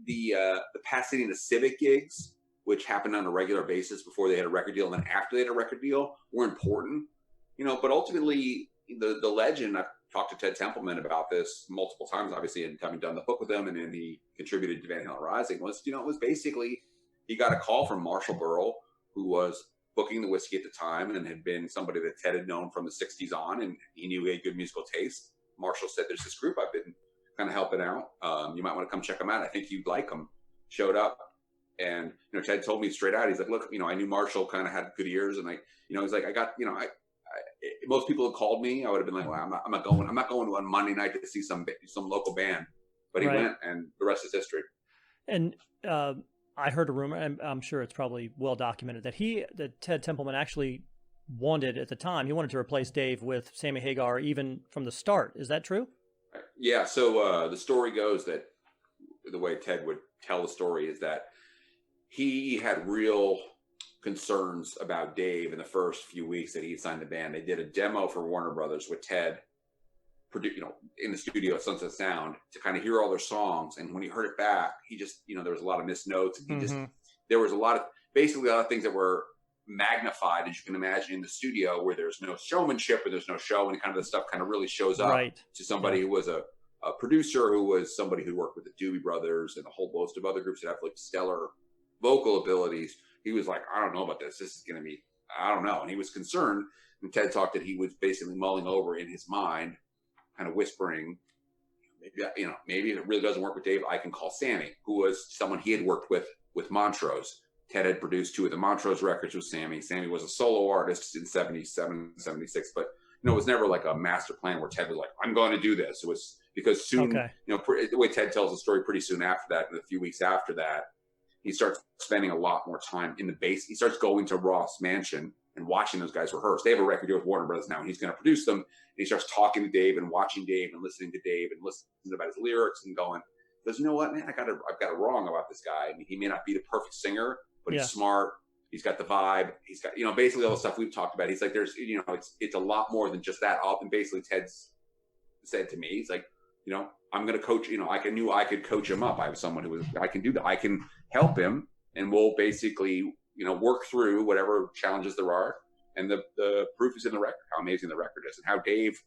[SPEAKER 2] the Pasadena Civic gigs, which happened on a regular basis before they had a record deal, and then after they had a record deal, were important. But ultimately, the legend. I've talked to Ted Templeman about this multiple times, obviously, and having done the book with him, and then he contributed to Van Halen Rising. Was it was basically he got a call from Marshall Burrell, who was booking the whiskey at the time and had been somebody that Ted had known from the 60s on, and he knew he had good musical taste. Marshall said, there's this group I've been kind of helping out. You might want to come check them out. I think you'd like them. Showed up. And, Ted told me straight out, he's like, look, I knew Marshall kind of had good ears. And he's like, I got, most people had called me. I would have been like, well, I'm not going to on Monday night to see some local band, but he went, and the rest is history.
[SPEAKER 1] And, I heard a rumor, and I'm sure it's probably well documented, that Ted Templeman actually wanted at the time, he wanted to replace Dave with Sammy Hagar even from the start. Is that true?
[SPEAKER 2] Yeah. So the story goes that the way Ted would tell the story is that he had real concerns about Dave in the first few weeks that he signed the band. They did a demo for Warner Brothers with Ted, in the studio at Sunset Sound to kind of hear all their songs. And when he heard it back, he just, there was a lot of missed notes. There was a lot of things that were magnified, as you can imagine, in the studio where there's no showmanship, or there's no show, and kind of the stuff kind of really shows up to somebody who was a producer, who was somebody who worked with the Doobie Brothers and a whole host of other groups that have stellar vocal abilities, he was like, I don't know about this. This is going to be, I don't know. And he was concerned. And Ted talked that he was basically mulling over in his mind, kind of whispering, maybe if it really doesn't work with Dave, I can call Sammy, who was someone he had worked with Montrose. Ted had produced 2 of the Montrose records with Sammy. Sammy was a solo artist in 77, 76, but it was never like a master plan where Ted was like, I'm going to do this. It was because soon, the way Ted tells the story, pretty soon after that, and a few weeks after that, he starts spending a lot more time in the base. He starts going to Roth's mansion and watching those guys rehearse. They have a record deal with Warner Brothers now, and he's going to produce them. And he starts talking to Dave and watching Dave and listening to Dave and listening about his lyrics and going, he goes, you know what, man, I've got it wrong about this guy. I mean, he may not be the perfect singer, but he's smart. He's got the vibe. He's got, basically all the stuff we've talked about. He's like, there's, it's a lot more than just that. And basically Ted's said to me, he's like, I'm going to coach, I knew I could coach him up. I was someone I can do that. I can help him, and we'll basically, work through whatever challenges there are. And the proof is in the record, how amazing the record is and how Dave,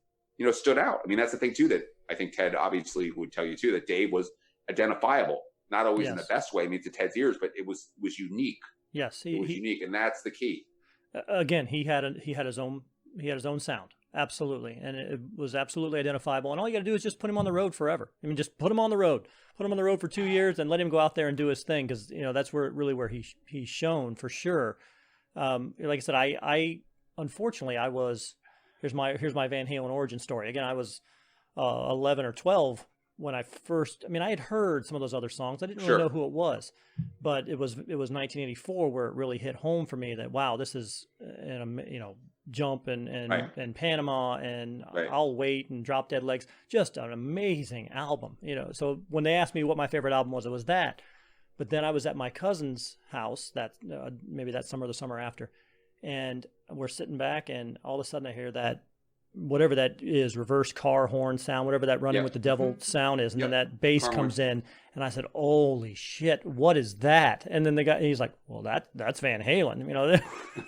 [SPEAKER 2] stood out. I mean, that's the thing too, that I think Ted obviously would tell you too, that Dave was identifiable, not always in the best way, I mean, to Ted's ears, but it was unique.
[SPEAKER 1] Yes.
[SPEAKER 2] It was unique. And that's the key.
[SPEAKER 1] Again, he had his own sound. Absolutely. And it was absolutely identifiable. And all you got to do is just put him on the road forever. I mean, just put him on the road for 2 years and let him go out there and do his thing. Cause that's where he's shown for sure. Like I said, I unfortunately here's my Van Halen origin story. Again, I was 11 or 12 when I had heard some of those other songs. I didn't really know who it was, but it was 1984 where it really hit home for me that, wow, this is, Jump and Panama and I'll Wait and Drop Dead Legs, just an amazing album, So when they asked me what my favorite album was, it was that. But then I was at my cousin's house maybe that summer or the summer after, and we're sitting back, and all of a sudden I hear that, whatever that is, reverse car horn sound, whatever that Running with the Devil sound is. And then that bass comes in, and I said, holy shit, what is that? And then he's like, well, that's Van Halen.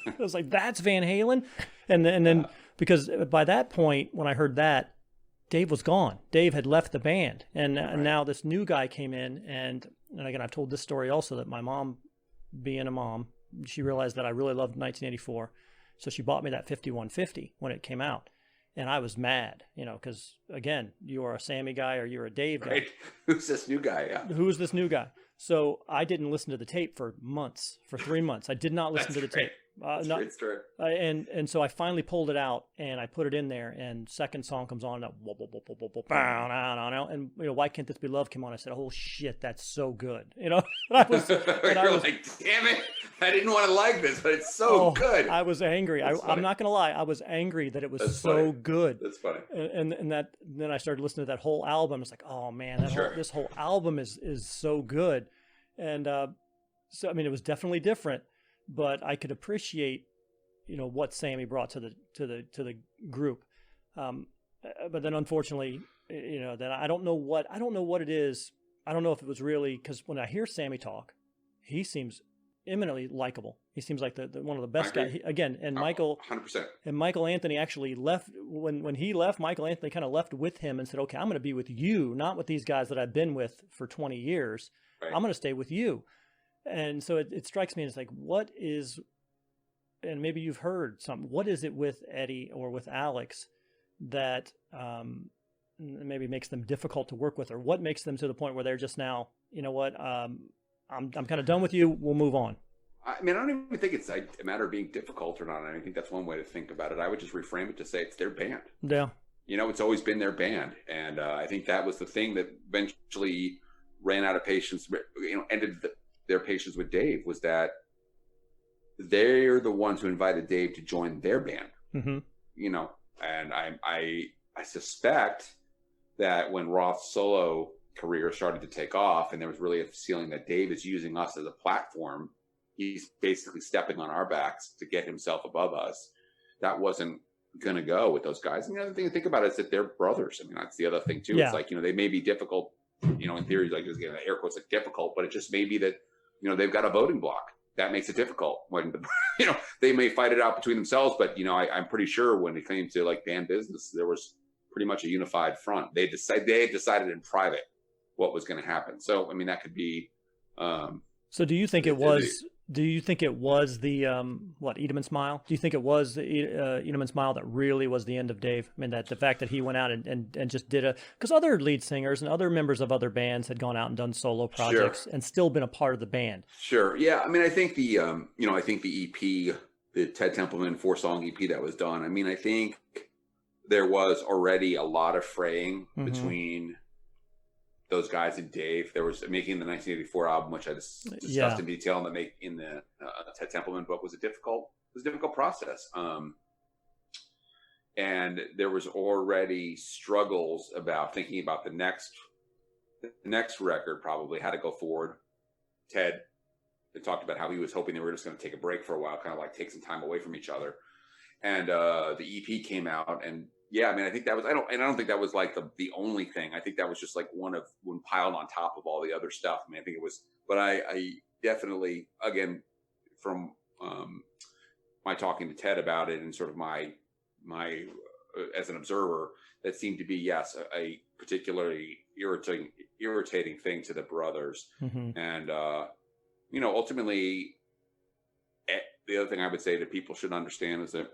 [SPEAKER 1] I was like, that's Van Halen. And then because by that point, when I heard that, Dave was gone. Dave had left the band. And now this new guy came in. And again, I've told this story also, that my mom, being a mom, she realized that I really loved 1984. So she bought me that 5150 when it came out. And I was mad, because again, you are a Sammy guy or you're a Dave guy. Right.
[SPEAKER 2] Who's this new guy? Yeah.
[SPEAKER 1] Who's this new guy? So I didn't listen to the tape for 3 months. I did not listen to the tape.
[SPEAKER 2] That's true.
[SPEAKER 1] And so I finally pulled it out and I put it in there, and second song comes on, and Why Can't This Be Love came on. I said, oh shit, that's so good. I was
[SPEAKER 2] like, damn it, I didn't want to like this, but it's so good.
[SPEAKER 1] I was angry. I'm not gonna lie, I was angry that it was good.
[SPEAKER 2] That's funny.
[SPEAKER 1] And then I started listening to that whole album. It's like, oh man, this whole album is so good. And so I mean, it was definitely different, but I could appreciate, what Sammy brought to the group. But then unfortunately, then I don't know what it is. I don't know if it was really, because when I hear Sammy talk, he seems eminently likable. He seems like the one of the best guys. Again, and Michael,
[SPEAKER 2] 100%.
[SPEAKER 1] And Michael Anthony actually left when he left. Michael Anthony kind of left with him and said, "Okay, I'm going to be with you, not with these guys that I've been with for 20 years. Right. I'm going to stay with you." And so it strikes me as like, what is, and maybe you've heard something, what is it with Eddie or with Alex that maybe makes them difficult to work with, or what makes them to the point where they're just now, you know what, I'm kind of done with you, we'll move on?
[SPEAKER 2] I mean, I don't even think it's a matter of being difficult or not. I think that's one way to think about it. I would just reframe it to say it's their band.
[SPEAKER 1] Yeah.
[SPEAKER 2] It's always been their band. And I think that was the thing that eventually ran out of patience, ended their patience with Dave, was that they're the ones who invited Dave to join their band. Mm-hmm. And I suspect that when Roth's solo career started to take off, and there was really a feeling that Dave is using us as a platform, he's basically stepping on our backs to get himself above us. That wasn't going to go with those guys. And the other thing to think about is that they're brothers. I mean, that's the other thing too. Yeah. It's like, they may be difficult, in theory, like air quotes, like difficult, but it just may be that, they've got a voting block. That makes it difficult when, they may fight it out between themselves. But, I'm pretty sure when it came to like band business, there was pretty much a unified front. They had decided in private what was going to happen. So, I mean, that could be.
[SPEAKER 1] So do you think it was? Do you think it was the Eat 'em and Smile? Do you think it was the Eat 'em and Smile that really was the end of Dave? I mean, that the fact that he went out and just did because other lead singers and other members of other bands had gone out and done solo projects and still been a part of the band.
[SPEAKER 2] Sure. Yeah. I mean, I think the I think the EP, the Ted Templeman 4-song EP that was done. I mean, I think there was already a lot of fraying between those guys and Dave. There was making the 1984 album, which I discussed in detail in the Ted Templeman book, was a difficult process. And there was already struggles about thinking about the next record, probably how to go forward. Ted had talked about how he was hoping they were just going to take a break for a while, kind of like take some time away from each other. And the EP came out, and yeah, I mean, I think that was, I don't think that was like the only thing. I think that was just like one piled on top of all the other stuff. I mean, I think it was, but I definitely, again, from my talking to Ted about it and sort of my as an observer, that seemed to be, yes, a particularly irritating thing to the brothers. And, ultimately, the other thing I would say that people should understand is that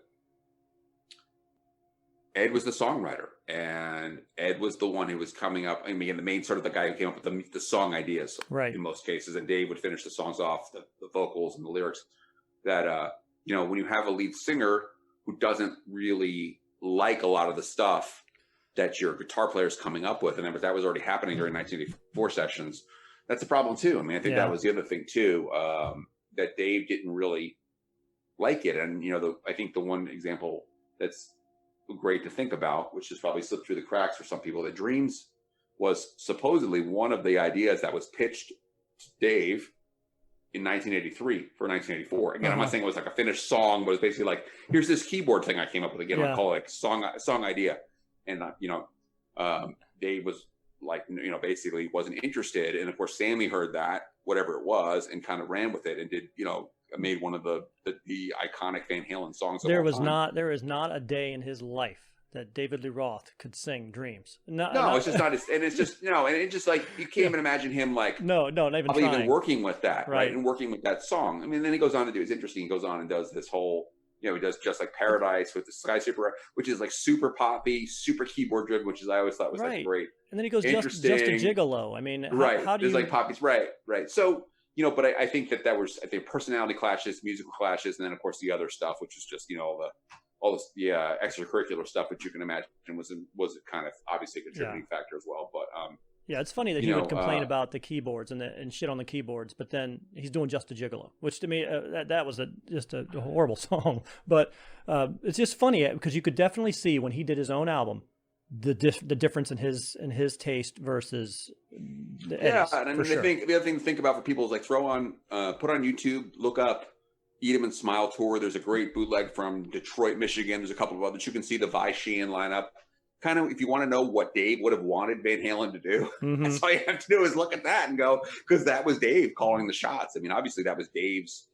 [SPEAKER 2] Ed was the songwriter, and Ed was the one who was coming up. I mean, the main sort of the guy who came up with the song ideas, right, in most cases. And Dave would finish the songs off, the vocals and the lyrics. That when you have a lead singer who doesn't really like a lot of the stuff that your guitar player is coming up with, and that was already happening during 1984 sessions, that's a problem too. I mean, I think that was the other thing too, that Dave didn't really like it. And I think the one example that's great to think about, which has probably slipped through the cracks for some people, that Dreams was supposedly one of the ideas that was pitched to Dave in 1983 for 1984. Again, I'm not saying it was like a finished song, but it's basically like, here's this keyboard thing I came up with. Again, I'll call it like song idea. And Dave was like, basically wasn't interested. And of course, Sammy heard that, whatever it was, and kind of ran with it and did, made one of the iconic Van Halen songs. There is
[SPEAKER 1] not a day in his life that David Lee Roth could sing Dreams.
[SPEAKER 2] It's just not. And it's just, and it's just like, you can't even imagine him like,
[SPEAKER 1] not even
[SPEAKER 2] working with that. Right. And working with that song. I mean, then he goes on to do, it's interesting. He goes on and does this whole, he does Just Like Paradise with the Sky Super, which is like super poppy, super keyboard driven, which is, I always thought was like great.
[SPEAKER 1] And then he goes just a gigolo. I mean, how do you,
[SPEAKER 2] like poppies. Right. So, but I think that was, I think, personality clashes, musical clashes, and then of course the other stuff, which is just, all this extracurricular stuff, which you can imagine was kind of obviously a contributing factor as well. But
[SPEAKER 1] it's funny that he would complain about the keyboards and shit on the keyboards, but then he's doing Just a Gigolo, which to me that was just a horrible song. But it's just funny because you could definitely see when he did his own album the difference in his taste versus the Eddie's,
[SPEAKER 2] and I mean, I think the other thing to think about for people is like put on YouTube, look up Eat 'em and Smile tour. There's a great bootleg from Detroit, Michigan. There's a couple of others. You can see the Vi Sheehan lineup. Kind of, if you want to know what Dave would have wanted Van Halen to do, that's all you have to do is look at that and go, because that was Dave calling the shots. I mean, obviously that was Dave's,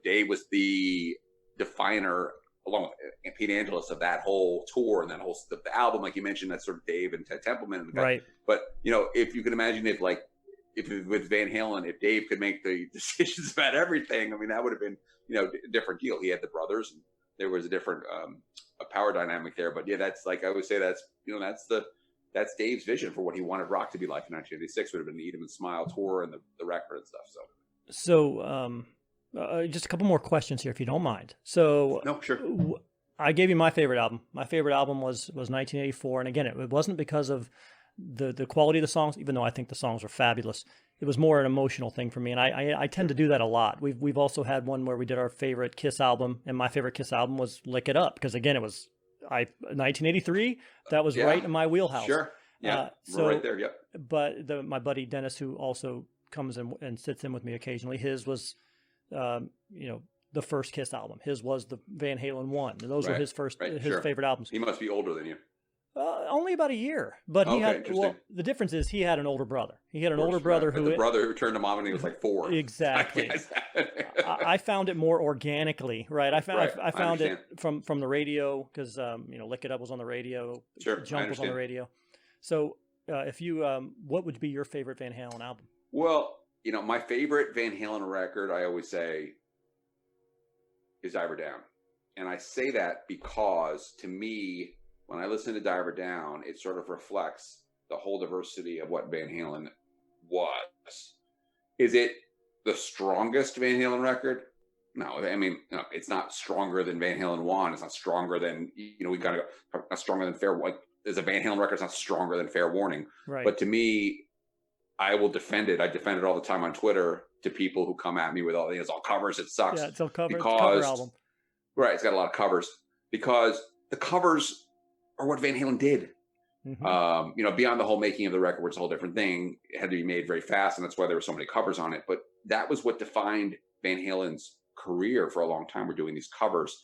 [SPEAKER 2] Dave was the definer, along with Pete Angelis, of that whole tour and that whole the album, like you mentioned, that's sort of Dave and Ted Templeman and the guy.
[SPEAKER 1] Right.
[SPEAKER 2] But if you can imagine if with Van Halen, if Dave could make the decisions about everything, I mean, that would have been a different deal. He had the brothers, and there was a different a power dynamic there. But that's like, I would say that's that's Dave's vision for what he wanted rock to be like in 1986. Would have been the Eat 'em and Smile tour and the record and stuff.
[SPEAKER 1] So just a couple more questions here, if you don't mind. So
[SPEAKER 2] no, sure.
[SPEAKER 1] I gave you my favorite album. My favorite album was 1984, and again, it wasn't because of the quality of the songs, even though I think the songs were fabulous. It was more an emotional thing for me, and I tend to do that a lot. We've also had one where we did our favorite Kiss album, and my favorite Kiss album was Lick It Up, because again, it was 1983. That was right in my wheelhouse.
[SPEAKER 2] Sure, yeah, we're right there. Yep.
[SPEAKER 1] But my buddy Dennis, who also comes in and sits in with me occasionally, his was the first Kiss album. His was the Van Halen 1. Those were his first favorite albums.
[SPEAKER 2] He must be older than you.
[SPEAKER 1] Only about a year, but he had. Well, the difference is he had an older brother. He had an older brother
[SPEAKER 2] the brother who turned him on when he was like 4.
[SPEAKER 1] Exactly. I found it more organically, right? I found it from the radio because Lick It Up was on the radio.
[SPEAKER 2] Sure,
[SPEAKER 1] Jump was on the radio. So if you, what would be your favorite Van Halen album?
[SPEAKER 2] Well, my favorite Van Halen record, I always say, is Diver Down. And I say that because, to me, when I listen to Diver Down, it sort of reflects the whole diversity of what Van Halen was. Is it the strongest Van Halen record? No, I mean, no, it's not stronger than Van Halen 1. It's not stronger than, we got to go, not stronger than Fair Warning. As a Van Halen record, it's not stronger than Fair Warning.
[SPEAKER 1] Right.
[SPEAKER 2] But to me, I will defend it. I defend it all the time on Twitter to people who come at me with it's all covers. It sucks.
[SPEAKER 1] Yeah, it's all covers. It's a cover album.
[SPEAKER 2] Right. It's got a lot of covers because the covers are what Van Halen did. Mm-hmm. Beyond the whole making of the record, which is a whole different thing, it had to be made very fast. And that's why there were so many covers on it. But that was what defined Van Halen's career for a long time. We're doing these covers.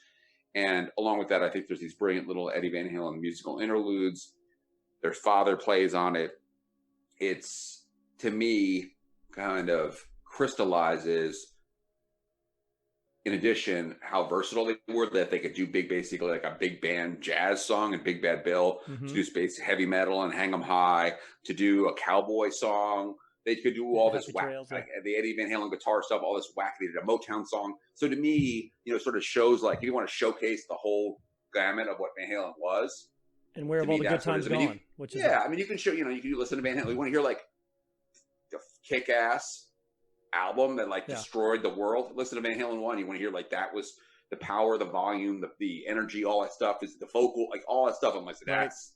[SPEAKER 2] And along with that, I think there's these brilliant little Eddie Van Halen musical interludes. Their father plays on it. It's, to me, kind of crystallizes, in addition, how versatile they were, that they could do basically like a big band jazz song and Big Bad Bill, to do space heavy metal and Hang 'em High, to do a cowboy song. They could do all this whack, like the Eddie Van Halen guitar stuff, all this whack. They did a Motown song. So to me, sort of shows like if you want to showcase the whole gamut of what Van Halen was.
[SPEAKER 1] And where have all the good times gone?
[SPEAKER 2] You can show, you can listen to Van Halen. You want to hear like the kick-ass album that like destroyed the world. Listen to Van Halen 1. You want to hear like that was the power, the volume, the energy, all that stuff is the vocal, like all that stuff. I'm like, that's.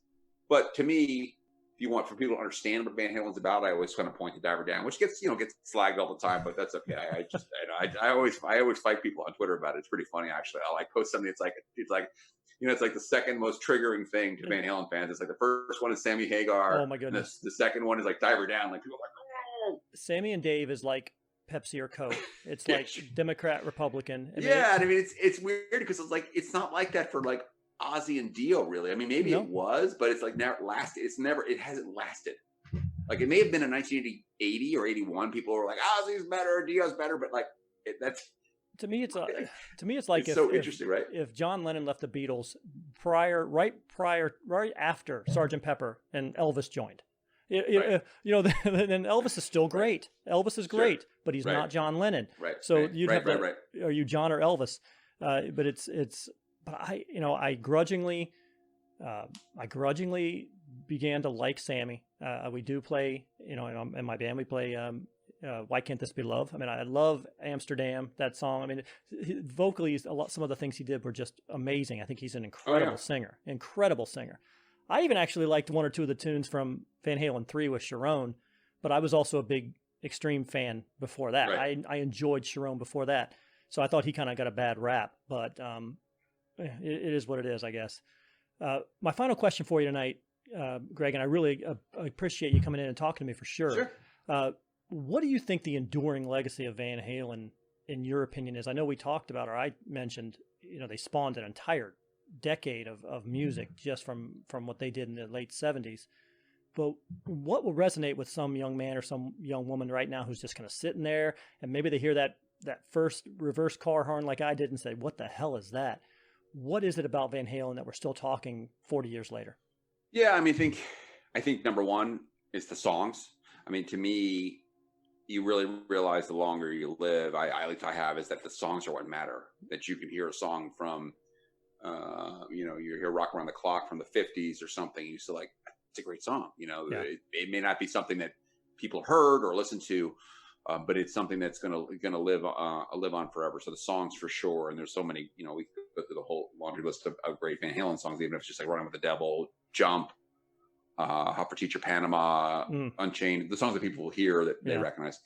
[SPEAKER 2] But to me, if you want for people to understand what Van Halen's about, I always kind of point to Diver Down, which gets slagged all the time, but that's okay. I always fight people on Twitter about it. It's pretty funny actually. I'll like post something. It's like it's like the second most triggering thing to Van Halen fans. It's like the first one is Sammy Hagar.
[SPEAKER 1] Oh my goodness.
[SPEAKER 2] The second one is like Diver Down. Like people are like, oh.
[SPEAKER 1] Sammy and Dave is like Pepsi or Coke. It's like Democrat, Republican.
[SPEAKER 2] I mean, it's weird because it's like it's not like that for like Ozzy and Dio, really. I mean, maybe it was, but it's like never lasted. It hasn't lasted. Like it may have been in 1980 or 81. People were like, Ozzy's better, Dio's better, but like that's.
[SPEAKER 1] To me, it's like
[SPEAKER 2] it's so interesting, right?
[SPEAKER 1] If John Lennon left the Beatles right after Sgt. Pepper and Elvis joined. Then Elvis is still great. Elvis is great, but he's not John Lennon.
[SPEAKER 2] Right.
[SPEAKER 1] So you'd have to, are you John or Elvis? But I grudgingly began to like Sammy. We do play, in my band we play Why Can't This Be Love? I mean, I love Amsterdam, that song. I mean, vocally, some of the things he did were just amazing. I think he's an incredible singer. I even actually liked one or two of the tunes from Van Halen 3 with Sharon, but I was also a big Extreme fan before that. Right. I enjoyed Sharon before that. So I thought he kind of got a bad rap, but it is what it is, I guess. My final question for you tonight, Greg, and I really appreciate you coming in and talking to me for sure. What do you think the enduring legacy of Van Halen, in your opinion, is? I know we talked about, or I mentioned, they spawned an entire decade of music just from what they did in the late 70s. But what will resonate with some young man or some young woman right now who's just kind of sitting there and maybe they hear that first reverse car horn like I did and say, what the hell is that? What is it about Van Halen that we're still talking 40 years later?
[SPEAKER 2] Yeah, I mean, I think number one is the songs. I mean, to me, you really realize the longer you live, I have, is that the songs are what matter. That you can hear a song from, you hear Rock Around the Clock from the 50s or something. You still like, it's a great song. It may not be something that people heard or listened to, but it's something that's gonna live on forever. So the songs for sure, and there's so many. We go through the whole laundry list of great Van Halen songs, even if it's just like Running with the Devil, Jump, Hot for Teacher Panama, Unchained, the songs that people will hear that they recognize.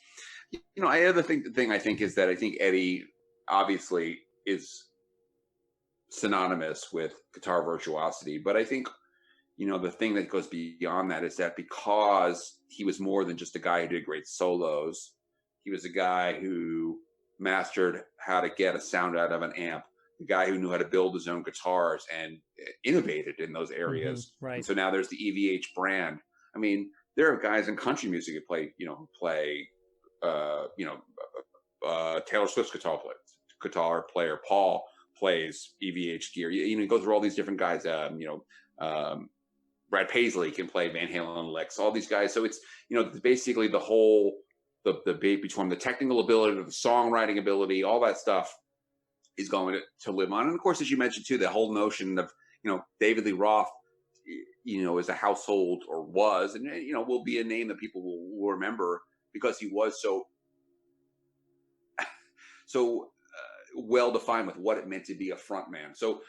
[SPEAKER 2] The thing I think is that I think Eddie obviously is synonymous with guitar virtuosity, but I think the thing that goes beyond that is that because he was more than just a guy who did great solos, he was a guy who mastered how to get a sound out of an amp, the guy who knew how to build his own guitars and innovated in in those areas.
[SPEAKER 1] Right.
[SPEAKER 2] And so now there's the EVH brand. I mean, there are guys in country music who play Taylor Swift's guitar player. Paul plays EVH gear. You go through all these different guys. Brad Paisley can play Van Halen licks. All these guys. So it's basically the whole the debate between the technical ability, the songwriting ability, all that stuff is going to live on. And of course, as you mentioned too, the whole notion of, David Lee Roth, is a household, or was, and, will be a name that people will remember because he was so well defined with what it meant to be a front man. So,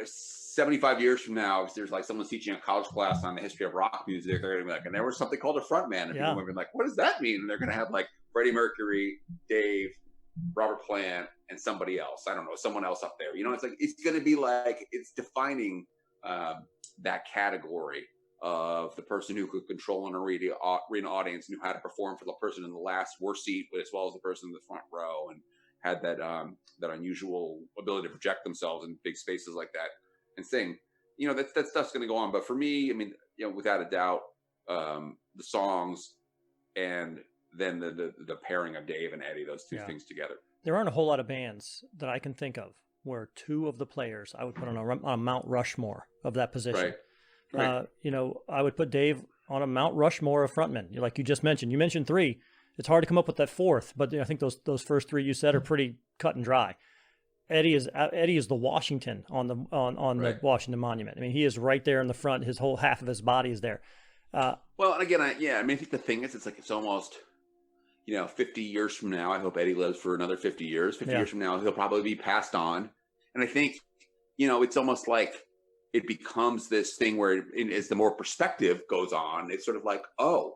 [SPEAKER 2] 75 years from now, if there's like someone's teaching a college class on the history of rock music, they're going to be like, and there was something called a front man. And people are going to be like, what does that mean? And they're going to have like Freddie Mercury, Dave, Robert Plant, and somebody else. I don't know, someone else up there. It's like, it's going to be like, it's defining that category of the person who could control an arena audience, knew how to perform for the person in the last worst seat, as well as the person in the front row, and had that unusual ability to project themselves in big spaces like that and sing. That stuff's going to go on. But for me, I mean, without a doubt, the songs and then the pairing of Dave and Eddie, those two things together.
[SPEAKER 1] There aren't a whole lot of bands that I can think of where two of the players I would put on a Mount Rushmore of that position. Right. I would put Dave on a Mount Rushmore of frontmen. Like you just mentioned. You mentioned three. It's hard to come up with that fourth, but I think those first three you said are pretty cut and dry. Eddie is the Washington on the the Washington Monument. I mean, he is right there in the front. His whole half of his body is there.
[SPEAKER 2] Well, and again, I think the thing is, it's almost, 50 years from now, I hope Eddie lives for another 50 years. 50 years from now, he'll probably be passed on. And I think, it's almost like it becomes this thing where as the more perspective goes on, it's sort of like, oh,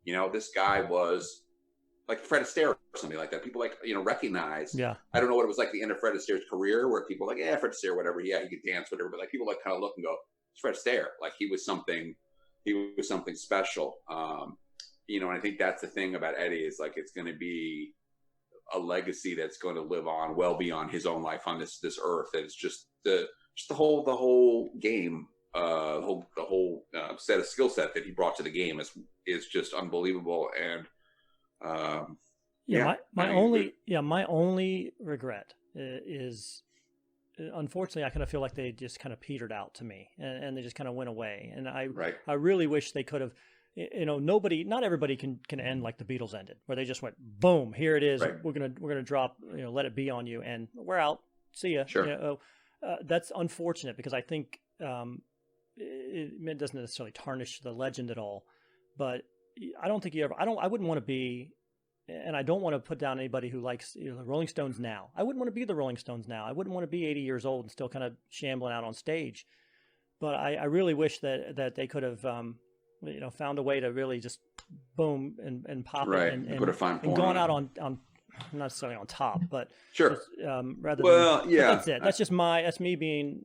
[SPEAKER 2] this guy was like Fred Astaire or something like that. People recognize. Yeah. I don't know what it was like at the end of Fred Astaire's career, where people were like, Fred Astaire, whatever. Yeah, he could dance, whatever. But like people kind of look and go, it's Fred Astaire. Like he was something special. And I think that's the thing about Eddie is like, it's going to be a legacy that's going to live on well beyond his own life on this earth. And it's just the whole game, the whole set of skill set that he brought to the game is just unbelievable. And
[SPEAKER 1] my only regret is, unfortunately, I kind of feel like they just kind of petered out to me, and they just kind of went away. And I really wish they could have. Not everybody can end like the Beatles ended, where they just went boom, here it is. Right. We're gonna drop, Let It Be on you, and we're out. See ya. Sure. That's unfortunate because I think it doesn't necessarily tarnish the legend at all, but I don't think I wouldn't want to be, and I don't want to put down anybody who likes the Rolling Stones now. I wouldn't want to be the Rolling Stones now. I wouldn't want to be 80 years old and still kind of shambling out on stage. But I really wish that they could have, found a way to really just boom and pop it and
[SPEAKER 2] put a fine point
[SPEAKER 1] and gone out on not necessarily on top, but
[SPEAKER 2] sure.
[SPEAKER 1] Just, that's it. That's me being.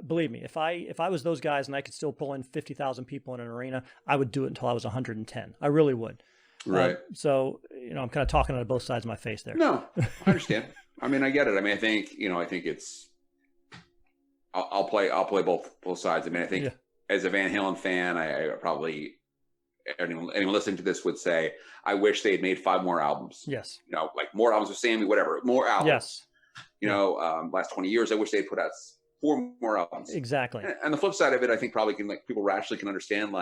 [SPEAKER 1] Believe me, if I was those guys and I could still pull in 50,000 people in an arena, I would do it until I was 110. I really would.
[SPEAKER 2] Right.
[SPEAKER 1] So, I'm kind of talking out of both sides of my face there.
[SPEAKER 2] No, I understand. I mean, I get it. I mean, I think it's, I'll play both sides. I mean, I think as a Van Halen fan, I probably, anyone listening to this would say, I wish they had made 5 more albums.
[SPEAKER 1] Yes.
[SPEAKER 2] Like more albums with Sammy, whatever, more albums. Yes. Last 20 years, I wish they'd put out 4 more albums.
[SPEAKER 1] Exactly.
[SPEAKER 2] And the flip side of it, I think probably people rationally can understand,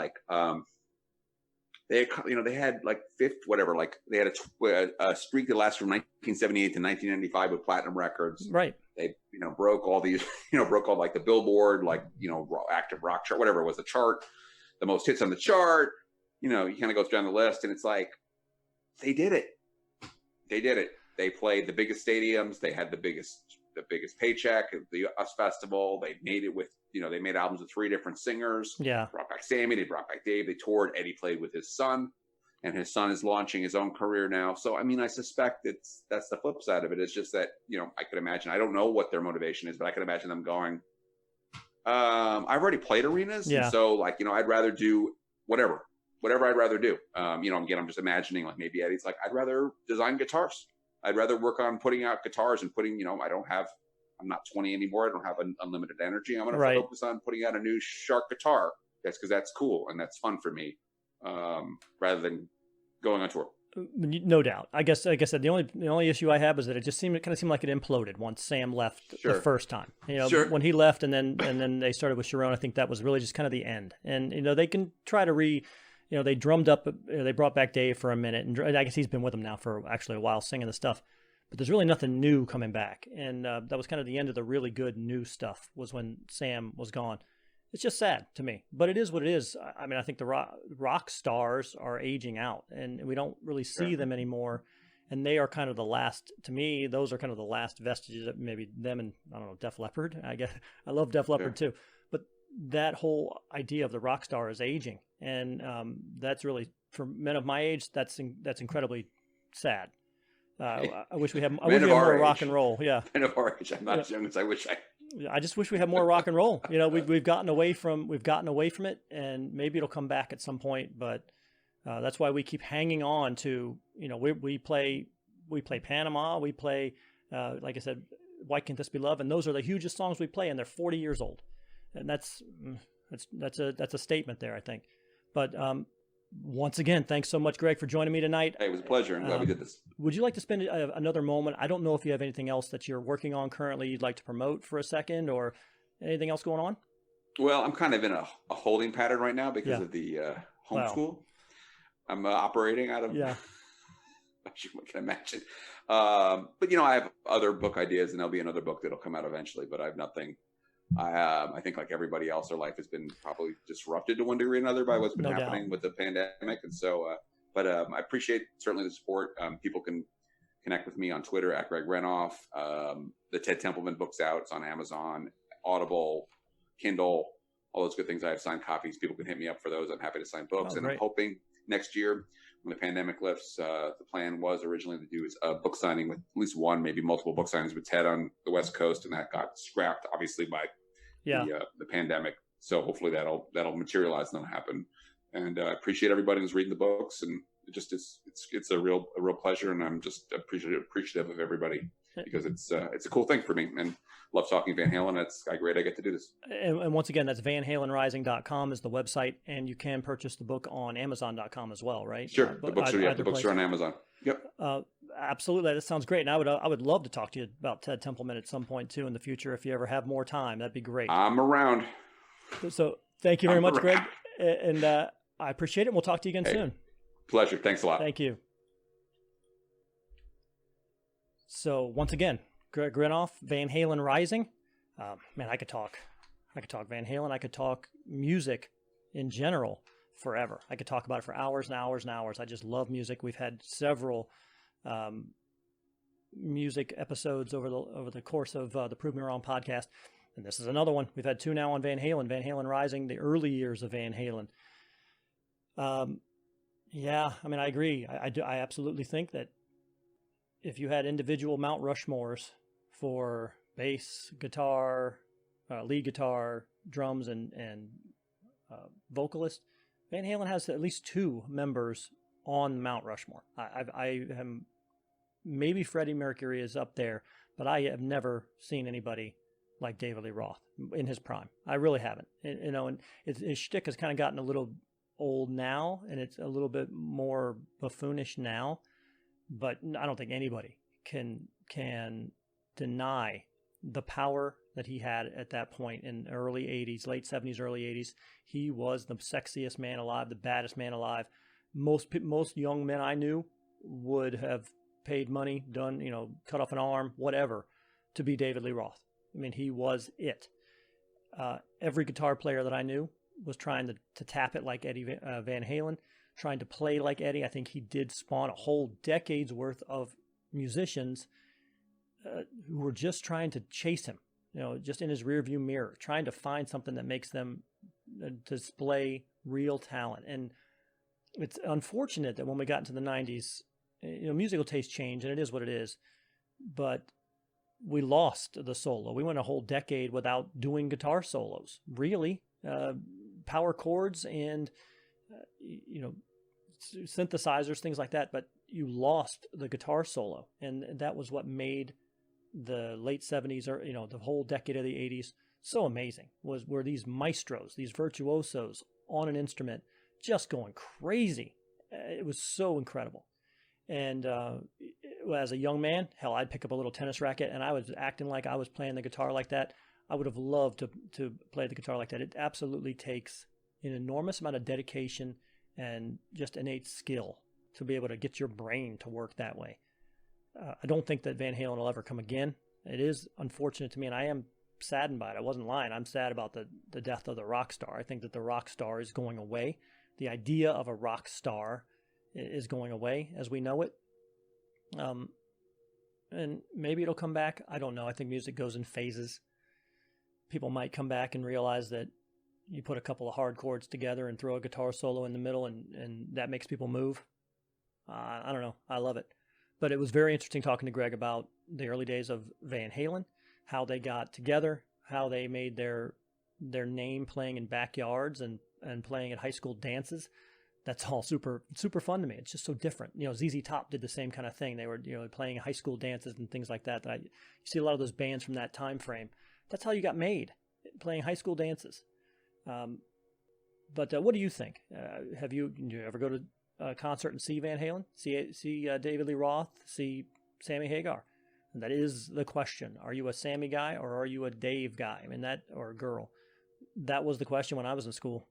[SPEAKER 2] they had like they had a streak that lasted from 1978 to 1995 with platinum records.
[SPEAKER 1] Right.
[SPEAKER 2] They, broke all these, broke all like the Billboard, active rock chart, whatever it was, the chart, the most hits on the chart. You kind of go down the list and it's like, they did it. They played the biggest stadiums. They had the biggest paycheck at the US Festival. They made it with, they made albums with 3 different singers. Yeah. Brought back Sammy. They brought back Dave. They toured. Eddie played with his son, and his son is launching his own career now. So, I mean, I suspect that's the flip side of it. It's just that, I could imagine, I don't know what their motivation is, but I could imagine them going, I've already played arenas. Yeah. And so I'd rather do whatever I'd rather do. Again, I'm just imagining maybe Eddie's like, I'd rather design guitars. I'd rather work on putting out guitars and putting, I'm not 20 anymore. I don't have unlimited energy. I'm going to focus on putting out a new Shark guitar. That's because that's cool and that's fun for me, rather than going on tour.
[SPEAKER 1] No doubt. I guess, like I said, the only issue I have is that it kind of seemed like it imploded once Sam left the first time. When he left and then they started with Sharon, I think that was really just kind of the end. And they can try to they drummed up, they brought back Dave for a minute, and I guess he's been with them now for actually a while singing the stuff. But there's really nothing new coming back. And that was kind of the end of the really good new stuff, was when Sam was gone. It's just sad to me, but it is what it is. I mean, I think the rock stars are aging out, and we don't really see them anymore. And they are kind of the last, to me, those are kind of the last vestiges of maybe them and, I don't know, Def Leppard. I guess I love Def Leppard too. But that whole idea of the rock star is aging. And that's really, for men of my age, that's incredibly sad. I wish we had more rock and roll. Yeah.
[SPEAKER 2] Men of our age. I'm not as young as I wish
[SPEAKER 1] I just wish we had more rock and roll. We've gotten away from it, and maybe it'll come back at some point. But that's why we keep hanging on to. We play Panama. We play, like I said, Why Can't This Be Love? And those are the hugest songs we play, and they're 40 years old. And that's a statement there, I think. But once again, thanks so much, Greg, for joining me tonight.
[SPEAKER 2] Hey, it was a pleasure. I'm glad we did this.
[SPEAKER 1] Would you like to spend another moment? I don't know if you have anything else that you're working on currently you'd like to promote for a second, or anything else going on?
[SPEAKER 2] Well, I'm kind of in a holding pattern right now because of the homeschool. Wow. I'm operating out of, as you can imagine. But, I have other book ideas, and there'll be another book that'll come out eventually, but I have nothing. I think like everybody else, their life has been probably disrupted to one degree or another by what's been happening with the pandemic. And so, but I appreciate certainly the support. People can connect with me on Twitter at Greg Renoff. The Ted Templeman book's out. It's on Amazon, Audible, Kindle, all those good things. I have signed copies. People can hit me up for those. I'm happy to sign books. And I'm hoping next year, when the pandemic lifts, the plan was originally to do a book signing with at least one, maybe multiple book signings with Ted on the West Coast. And that got scrapped, obviously, by the pandemic. So hopefully that'll materialize and that'll happen. And I appreciate everybody who's reading the books, and it's a real pleasure. And I'm just appreciative of everybody, because it's a cool thing for me, and love talking Van Halen. It's great I get to do this.
[SPEAKER 1] And once again, that's VanHalenRising.com is the website, and you can purchase the book on Amazon.com as well, right?
[SPEAKER 2] Sure. The books are on Amazon. Yep.
[SPEAKER 1] Absolutely. That sounds great. And I would love to talk to you about Ted Templeman at some point too in the future. If you ever have more time, that'd be great.
[SPEAKER 2] I'm around.
[SPEAKER 1] So thank you very much, Greg. And I appreciate it. And we'll talk to you again soon.
[SPEAKER 2] Pleasure. Thanks a lot.
[SPEAKER 1] Thank you. So once again, Greg Renoff, Van Halen Rising. Man, I could talk Van Halen. I could talk music in general forever. I could talk about it for hours and hours and hours. I just love music. We've had several music episodes over the course of the Prove Me Wrong podcast, and this is another one. We've had two now on Van Halen Rising, the early years of Van Halen. Yeah, I mean, I agree. I absolutely think that if you had individual Mount Rushmores for bass, guitar, lead guitar, drums, and vocalist, Van Halen has at least two members on Mount Rushmore. I am, maybe Freddie Mercury is up there, but I have never seen anybody like David Lee Roth in his prime. I really haven't. And his shtick has kind of gotten a little old now, and it's a little bit more buffoonish now. But I don't think anybody can deny the power that he had at that point in the early 80s, late 70s, early 80s. He was the sexiest man alive, the baddest man alive. Most young men I knew would have paid money, cut off an arm, whatever, to be David Lee Roth. I mean, he was it. Every guitar player that I knew was trying to tap it like Eddie Van Halen, trying to play like Eddie. I think he did spawn a whole decade's worth of musicians who were just trying to chase him, just in his rearview mirror, trying to find something that makes them display real talent. And it's unfortunate that when we got into the 90s, musical taste changed, and it is what it is, but we lost the solo. We went a whole decade without doing guitar solos, really. Power chords and, synthesizers, things like that, but you lost the guitar solo. And that was what made the late 70s, or, the whole decade of the 80s so amazing, were these maestros, these virtuosos on an instrument just going crazy. It was so incredible. And as a young man, hell, I'd pick up a little tennis racket and I was acting like I was playing the guitar like that. I would have loved to play the guitar like that. It absolutely takes an enormous amount of dedication and just innate skill to be able to get your brain to work that way. I don't think that Van Halen will ever come again. It is unfortunate to me, and I am saddened by it. I wasn't lying. I'm sad about the death of the rock star. I think that the rock star is going away. The idea of a rock star is going away as we know it. And maybe it'll come back. I don't know. I think music goes in phases. People might come back and realize that you put a couple of hard chords together and throw a guitar solo in the middle, and that makes people move. I don't know. I love it. But it was very interesting talking to Greg about the early days of Van Halen, how they got together, how they made their name playing in backyards and playing at high school dances. That's all super, super fun to me. It's just so different. ZZ Top did the same kind of thing. They were, playing high school dances and things like that. You see a lot of those bands from that time frame. That's how you got made, playing high school dances. But what do you think? Did you ever go to a concert and see Van Halen? See David Lee Roth? See Sammy Hagar? And that is the question. Are you a Sammy guy or are you a Dave guy? Or a girl. That was the question when I was in school.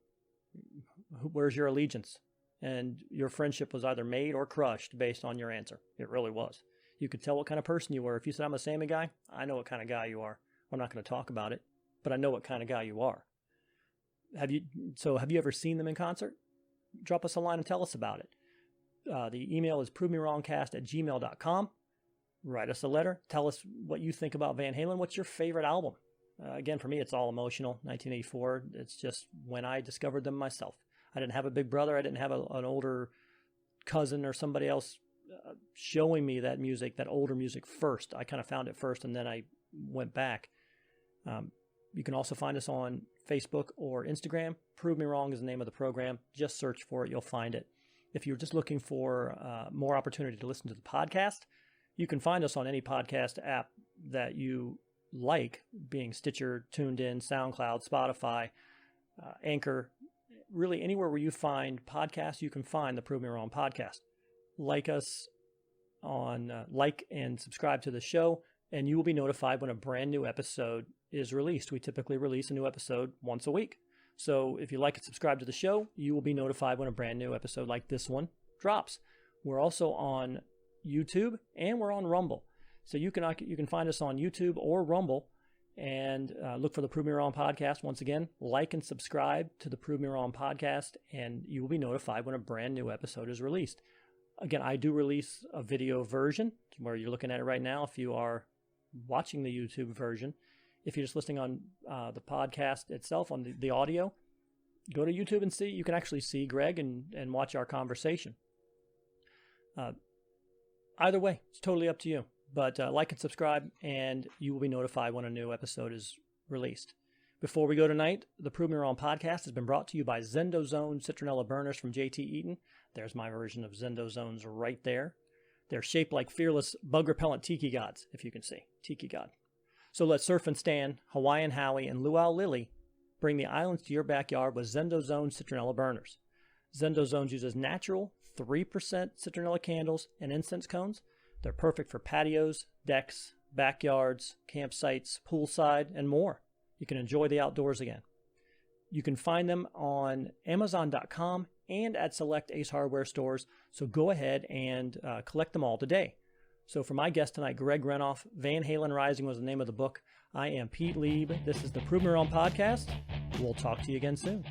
[SPEAKER 1] Where's your allegiance? And your friendship was either made or crushed based on your answer. It really was. You could tell what kind of person you were. If you said, I'm a Sammy guy, I know what kind of guy you are. I'm not going to talk about it, but I know what kind of guy you are. Have you ever seen them in concert? Drop us a line and tell us about it. The email is provemewrongcast@gmail.com. Write us a letter. Tell us what you think about Van Halen. What's your favorite album? Again, for me, it's all emotional. 1984, it's just when I discovered them myself. I didn't have a big brother. I didn't have an older cousin or somebody else showing me that music, that older music first. I kind of found it first, and then I went back. You can also find us on Facebook or Instagram. Prove Me Wrong is the name of the program. Just search for it. You'll find it. If you're just looking for more opportunity to listen to the podcast, you can find us on any podcast app that you like, being Stitcher, Tuned In, SoundCloud, Spotify, Anchor. Really, anywhere where you find podcasts, you can find the Prove Me Wrong podcast. Like us on, like and subscribe to the show, and you will be notified when a brand new episode is released. We typically release a new episode once a week. So if you like and subscribe to the show, you will be notified when a brand new episode like this one drops. We're also on YouTube and we're on Rumble. So you can find us on YouTube or Rumble and look for the Prove Me Wrong podcast. Once again, like and subscribe to the Prove Me Wrong podcast, and you will be notified when a brand new episode is released. Again, I do release a video version where you're looking at it right now if you are watching the YouTube version. If you're just listening on the podcast itself, on the audio, go to YouTube and see. You can actually see Greg and watch our conversation. Either way, it's totally up to you. But like and subscribe, and you will be notified when a new episode is released. Before we go tonight, the Prove Me Wrong podcast has been brought to you by Zendo Zone Citronella Burners from JT Eaton. There's my version of Zendo Zones right there. They're shaped like fearless bug-repellent tiki gods, if you can see. Tiki god. So let Surf and Stan, Hawaiian Howie, and Luau Lily bring the islands to your backyard with Zendo Zone Citronella Burners. Zendo Zones uses natural 3% citronella candles and incense cones. They're perfect for patios, decks, backyards, campsites, poolside, and more. You can enjoy the outdoors again. You can find them on Amazon.com and at select Ace Hardware stores, so go ahead and collect them all today. So for my guest tonight, Greg Renoff, Van Halen Rising was the name of the book. I am Pete Lieb. This is the Prove Me Wrong podcast. We'll talk to you again soon.